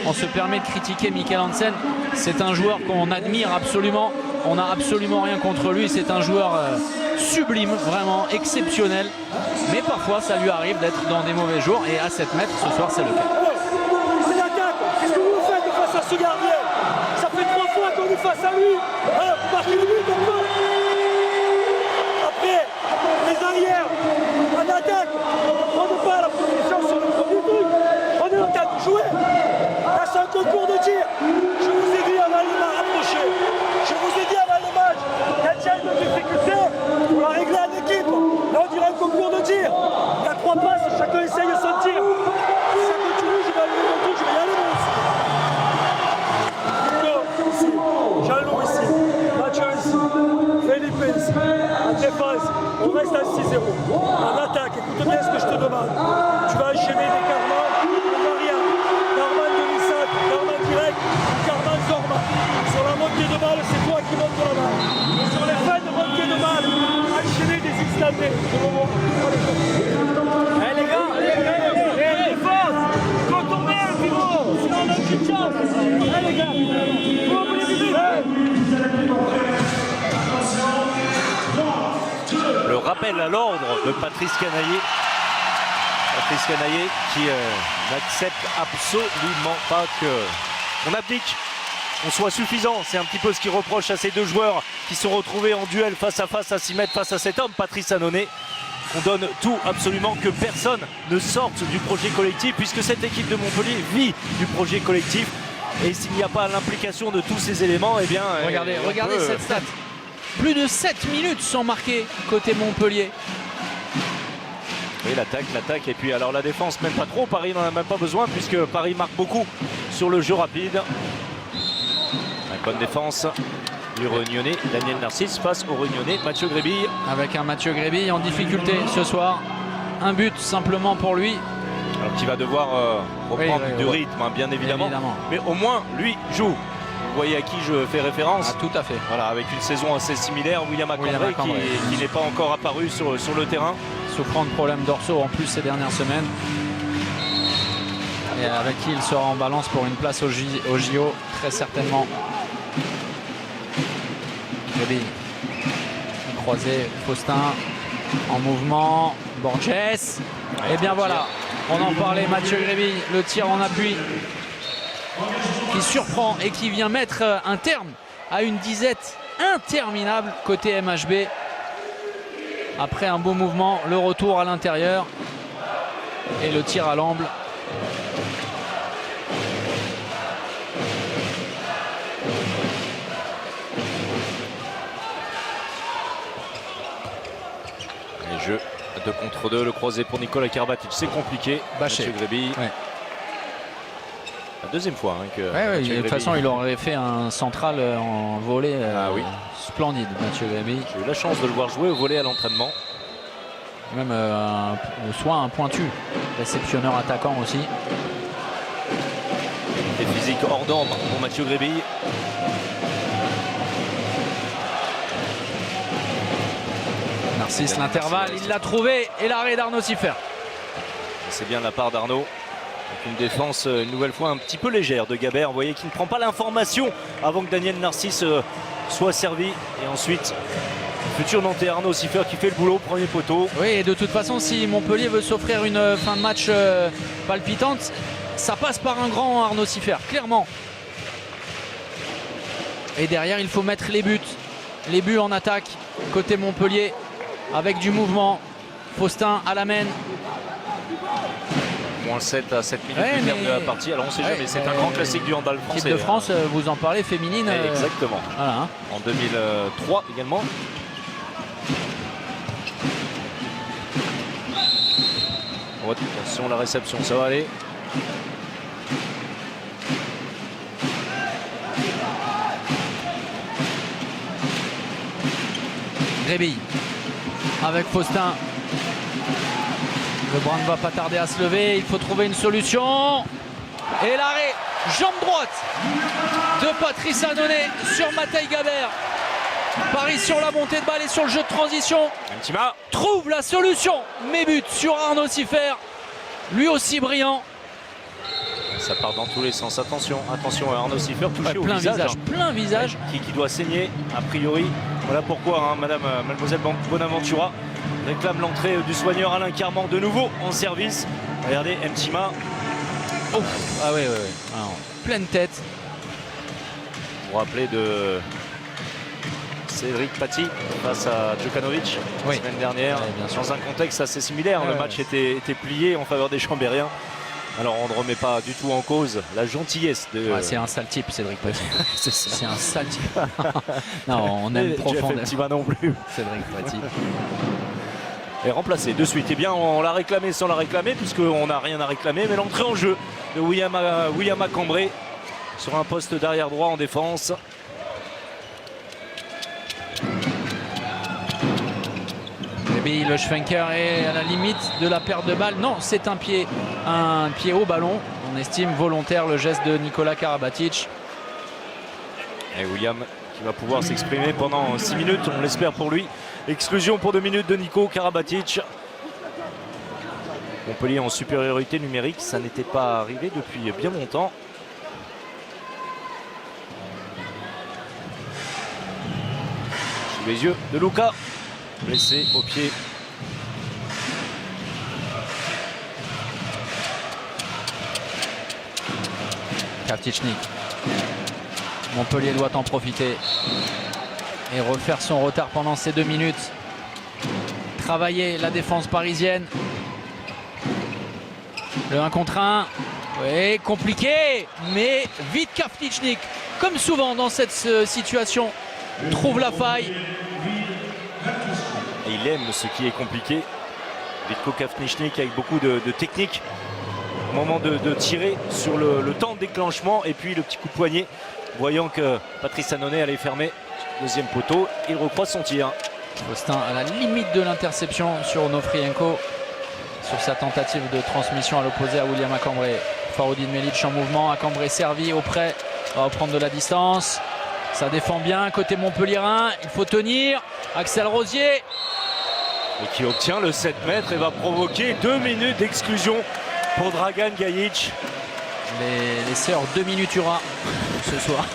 on se permet de critiquer Michael Hansen, c'est un joueur qu'on admire absolument. On n'a absolument rien contre lui. C'est un joueur sublime, vraiment exceptionnel. Mais parfois, ça lui arrive d'être dans des mauvais jours. Et à 7 mètres, ce soir, c'est le cas. C'est l'attaque. Qu'est-ce que vous faites face à ce gardien? Ça fait 3 fois qu'on est face à lui. Alors, vous marquez le but, encore. Après, les arrières, en attaque, on n'est pas à la position sur le premier truc. On est en train de jouer. Là, c'est un concours de tir. Je vous ai dit avant le match, approchez. Je vous ai dit avant le match, quand il y a une difficulté, on la régler en équipe. Là, on dirait un concours de tir. Il y a 3 passes, chacun essaye son tir. Si ça continue, je vais allumer mon truc, je vais y aller, moi aussi. Ici, Jean-Loup ici, Mathieu ici, Felipe ici, en défense, on reste à 6-0. En attaque, écoute bien ce que je te demande. Tu vas enchaîner des Carman, Marianne, Carman de Nissan, Carman direct, Carman Zorma. Sur la montée de balle, c'est toi qui montes la balle. Sur les fins de montée de balle, enchaîner des instantanés. Allez les gars, défense, contournez le pivot, sinon on a une petite chance. Allez les gars, vous les vivez. Le rappel à l'ordre de Patrice Canaillé. Patrice Canaillé qui n'accepte absolument pas qu'on abdique, qu'on soit suffisant. C'est un petit peu ce qu'il reproche à ces deux joueurs qui sont retrouvés en duel face à 6 mètres face à cet homme, Patrice Annonay. On donne tout absolument, que personne ne sorte du projet collectif, puisque cette équipe de Montpellier vit du projet collectif. Et s'il n'y a pas l'implication de tous ces éléments, eh bien... Regardez cette stat. Plus de 7 minutes sont marquées côté Montpellier. Oui, l'attaque, et puis alors la défense, même pas trop. Paris n'en a même pas besoin, puisque Paris marque beaucoup sur le jeu rapide. Une bonne défense du Réunionnais, Daniel Narcisse face au Réunionnais, Mathieu Grébille. Avec un Mathieu Grébille en difficulté ce soir. Un but simplement pour lui. Alors qui va devoir reprendre du rythme, hein, bien évidemment. Mais au moins, lui joue. Vous voyez à qui je fais référence? Ah, tout à fait. Voilà, avec une saison assez similaire, William Acambray qui n'est pas encore apparu sur le terrain. Souffrant de problèmes dorsaux en plus ces dernières semaines. Et avec qui il sera en balance pour une place au JO, très certainement. Grébille. Croisé, Faustin en mouvement. Borges. Et bien voilà, on en parlait, Mathieu Grébille, le tir en appui qui surprend et qui vient mettre un terme à une disette interminable côté MHB. Après un beau mouvement, le retour à l'intérieur et le tir à l'angle. Les jeux 2 contre 2, le croisé pour Nicolas Karabatic, c'est compliqué. Bâché. Mathieu Grébille. Ouais. La deuxième fois que de toute façon il aurait fait un central en volley splendide, Mathieu Grébille. J'ai eu la chance de le voir jouer au volley à l'entraînement. Même soit un pointu, réceptionneur attaquant aussi. Et physique hors norme pour Mathieu Grébille. Narcisse, l'intervalle, il l'a trouvé, et l'arrêt d'Arnaud Siffer. C'est bien de la part d'Arnaud. Une défense une nouvelle fois un petit peu légère de Gabert. Vous voyez qu'il ne prend pas l'information avant que Daniel Narcisse soit servi. Et ensuite, le futur Nantais Arnaud Siffer qui fait le boulot, premier poteau. Oui, et de toute façon, si Montpellier veut s'offrir une fin de match palpitante, ça passe par un grand Arnaud Siffer, clairement. Et derrière, il faut mettre les buts. Les buts en attaque côté Montpellier. avec du mouvement. Faustin à la main. Moins 7 à 7 minutes Ouais, du terme mais- de la partie. Alors on sait Ouais, jamais, c'est un grand classique du handball français. Équipe de France, vous en parlez, féminine. Exactement. Voilà, hein. En 2003 également. Oh, attention la réception, ça va aller. Grébille avec Faustin. Le bras ne va pas tarder à se lever. Il faut trouver une solution. Et l'arrêt, jambe droite de Patrice Annonay sur Matej Gabert. Paris sur la montée de balle et sur le jeu de transition. Mtima. Trouve la solution. Mais but sur Arnaud Siffer. Lui aussi brillant. Ça part dans tous les sens. Attention, attention à Arnaud Siffer touché Ouais, au plein visage. visage, plein visage. Qui doit saigner a priori. Voilà pourquoi hein, mademoiselle Bonaventura réclame l'entrée du soigneur Alain Carman de nouveau en service. Regardez Mtima. Ah oui. Alors, pleine tête. Vous vous rappelez de Cédric Paty face à Djokanovic Oui. la semaine dernière, Ouais, bien sûr. dans un contexte assez similaire. Ouais, le ouais. match était plié en faveur des Chambériens. Alors on ne remet pas du tout en cause la gentillesse de... Ouais, c'est un sale type, Cédric Paty. c'est ça. C'est un sale type. Non, on aime Et profondément Jeff Mtima non plus. Cédric Paty. Et remplacé de suite. Eh bien on l'a réclamé sans la réclamer puisqu'on n'a rien à réclamer. Mais l'entrée en jeu de William Acambré sur un poste d'arrière droit en défense. Grébille, le Schwenker est à la limite de la perte de balle. Non, c'est un pied au ballon. On estime volontaire le geste de Nicolas Karabatic. Et William qui va pouvoir s'exprimer pendant 6 minutes, on l'espère pour lui. Exclusion pour 2 minutes de Nico Karabatic. Montpellier en supériorité numérique, ça n'était pas arrivé depuis bien longtemps. Sous les yeux de Luka, blessé au pied. Kavtichnik. Montpellier doit en profiter et refaire son retard pendant ces 2 minutes. Travailler la défense parisienne. Le 1 contre 1. Oui, compliqué, mais vite Kavtichnik, comme souvent dans cette situation, trouve la faille. Et il aime ce qui est compliqué. Vitko Kavtichnik avec beaucoup de technique. Au moment de tirer sur le temps de déclenchement et puis le petit coup de poignet. Voyant que Patrice Annonay allait fermer deuxième poteau, il recroise son tir. Faustin à la limite de l'interception sur Onofrienko sur sa tentative de transmission à l'opposé à William Acambré. Faroudine Melic en mouvement, Acambré servi auprès, va prendre de la distance. Ça défend bien côté montpelliérain, il faut tenir. Axel Rosier. Et qui obtient le 7 mètres et va provoquer 2 minutes d'exclusion pour Dragan Gajic. Les sœurs 2 minutes Ura ce soir.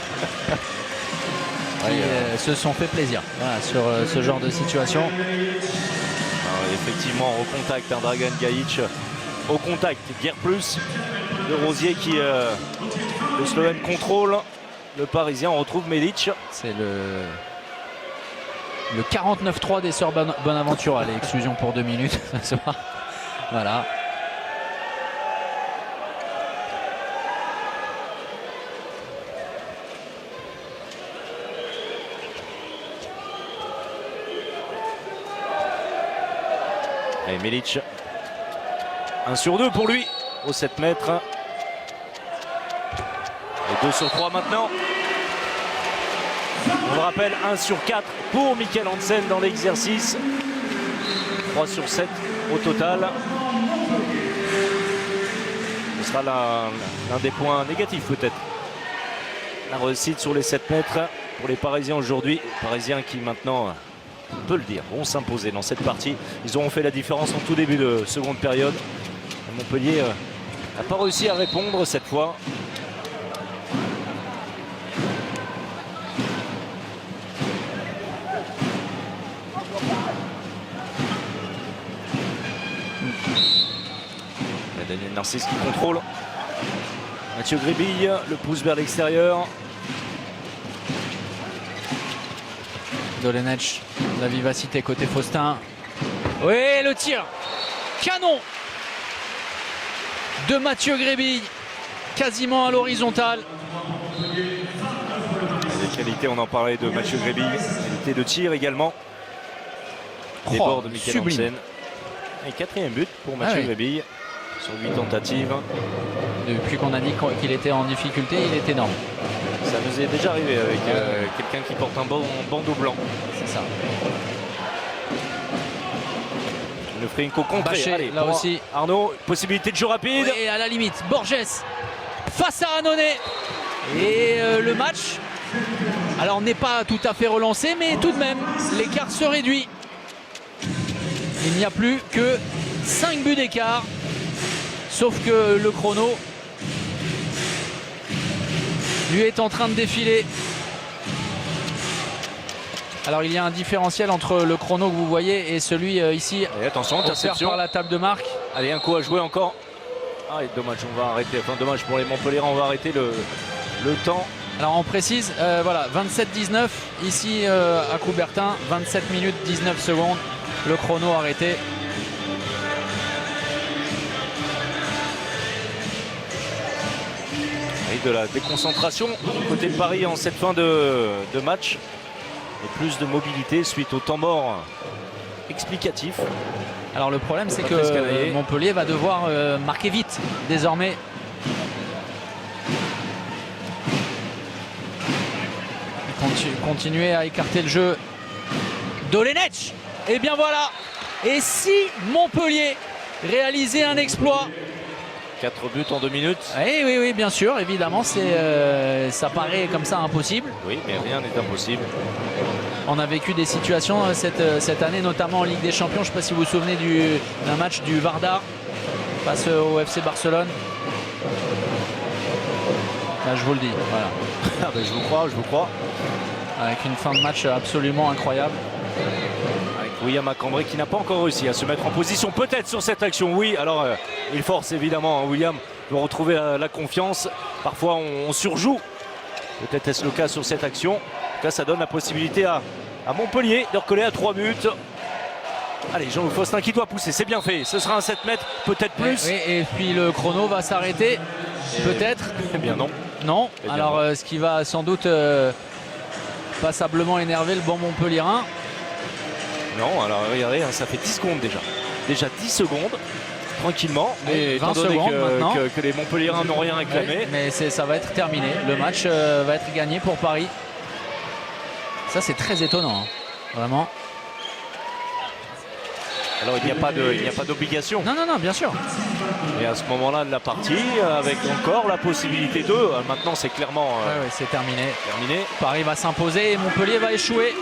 Qui se sont fait plaisir voilà, sur ce genre de situation. Alors, effectivement au contact, Dragan Gajic au contact, guère plus. Le Rosier qui le Slovène contrôle. Le Parisien, on retrouve Melic. C'est le 49-3 des sœurs Bonaventura, l'exclusion pour 2 minutes ce soir. Voilà. Et Melic, 1 sur 2 pour lui au 7 mètres. Et 2 sur 3 maintenant. On le rappelle, 1 sur 4 pour Mikkel Hansen dans l'exercice. 3 sur 7 au total. Ce sera l'un des points négatifs peut-être. La réussite sur les 7 mètres pour les Parisiens aujourd'hui. Parisiens qui maintenant, on peut le dire, vont s'imposer dans cette partie. Ils auront fait la différence en tout début de seconde période. Montpellier n'a pas réussi à répondre cette fois. Daniel Narcisse qui contrôle. Mathieu Grébille, le pouce vers l'extérieur. Dolenech, la vivacité côté Faustin. Oui, le tir. Canon de Mathieu Grébille, quasiment à l'horizontale. Les qualités, on en parlait de Mathieu Grébille. Qualité de tir également. Des bords de Michael sublime. Hansen. Et 4e but pour Mathieu Grébille sur 8 tentatives. Depuis qu'on a dit qu'il était en difficulté, il est énorme. Ça nous est déjà arrivé avec quelqu'un qui porte un bandeau blanc. C'est ça. Le Frinco contré. Bâché, Allez, là pour aussi. Arnaud, possibilité de jeu rapide. Et à la limite, Borges face à Annonay. Et le match, alors n'est pas tout à fait relancé, mais tout de même, l'écart se réduit. Il n'y a plus que 5 buts d'écart. Sauf que le chrono lui est en train de défiler. Alors il y a un différentiel entre le chrono que vous voyez et celui ici. Et attention, offert interception par la table de marque. Allez, un coup à jouer encore. Ah, et dommage, on va arrêter. Enfin, dommage pour les Montpellierans, on va arrêter le temps. Alors on précise, voilà, 27-19 ici à Coubertin, 27 minutes 19 secondes, le chrono arrêté. Et de la déconcentration côté de Paris en cette fin de match. Et plus de mobilité suite au temps mort explicatif. Alors le problème c'est Patrice que Canaillé. Montpellier va devoir marquer vite désormais. Continuer à écarter le jeu. Dolenech. Et bien voilà. Et si Montpellier réalisait un exploit. 4 buts en 2 minutes. Oui, bien sûr, évidemment, ça paraît comme ça impossible. Oui, mais rien n'est impossible. On a vécu des situations cette année, notamment en Ligue des Champions. Je ne sais pas si vous vous souvenez d'un match du Vardar face au FC Barcelone. Là, je vous le dis, voilà. Ah ben, je vous crois. Avec une fin de match absolument incroyable. Avec William Acambré qui n'a pas encore réussi à se mettre en position, peut-être sur cette action. Oui, alors il force évidemment, hein, William doit retrouver la confiance. Parfois on surjoue. Peut-être est-ce le cas sur cette action. En tout cas, ça donne la possibilité à Montpellier de recoller à 3 buts. Allez, Jean-Loup Faustin qui doit pousser, c'est bien fait. Ce sera un 7 mètres, peut-être plus. Oui, et puis le chrono va s'arrêter, peut-être. Eh bien non. Non, Eh bien alors non. ce qui va sans doute passablement énerver le bon Montpellierin. Non, alors regardez, hein, ça fait 10 secondes déjà. Déjà 10 secondes, tranquillement. Mais 20 étant donné secondes maintenant. que les Montpellierins n'ont rien réclamé. Oui, mais ça va être terminé. Le match va être gagné pour Paris. Ça, c'est très étonnant, hein. Vraiment. Alors il n'y a pas d'obligation. Non, bien sûr. Et à ce moment-là de la partie, avec encore la possibilité de. Maintenant, c'est clairement Ouais, c'est terminé. terminé. Paris va s'imposer et Montpellier va échouer.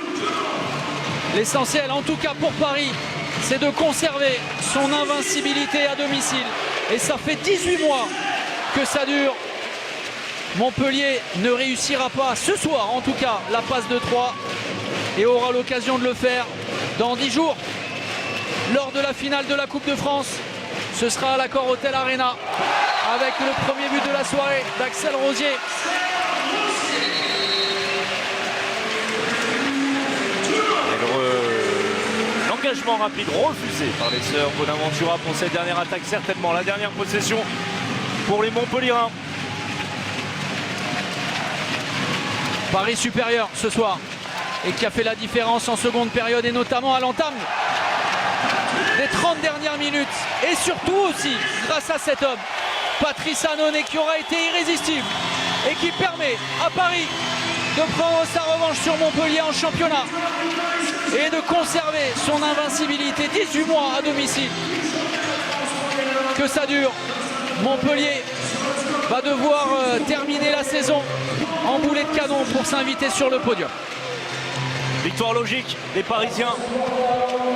L'essentiel, en tout cas pour Paris, c'est de conserver son invincibilité à domicile. Et ça fait 18 mois que ça dure. Montpellier ne réussira pas ce soir, en tout cas, la passe de 3 et aura l'occasion de le faire dans 10 jours. Lors de la finale de la Coupe de France, ce sera à l'Accor Hotel Arena avec le premier but de la soirée d'Axel Rosier. L'engagement rapide refusé par les sœurs Bonaventura pour cette dernière attaque, certainement la dernière possession pour les Montpellierins. Paris supérieur ce soir et qui a fait la différence en seconde période et notamment à l'entame des 30 dernières minutes et surtout aussi grâce à cet homme, Patrice Annonay, qui aura été irrésistible et qui permet à Paris de prendre sa revanche sur Montpellier en championnat et de conserver son invincibilité 18 mois à domicile. Que ça dure, Montpellier va devoir terminer la saison en boulet de canon pour s'inviter sur le podium. Victoire logique des Parisiens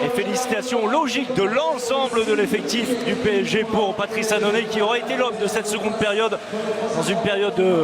et félicitations logiques de l'ensemble de l'effectif du PSG pour Patrice Annonay qui aura été l'homme de cette seconde période dans une période de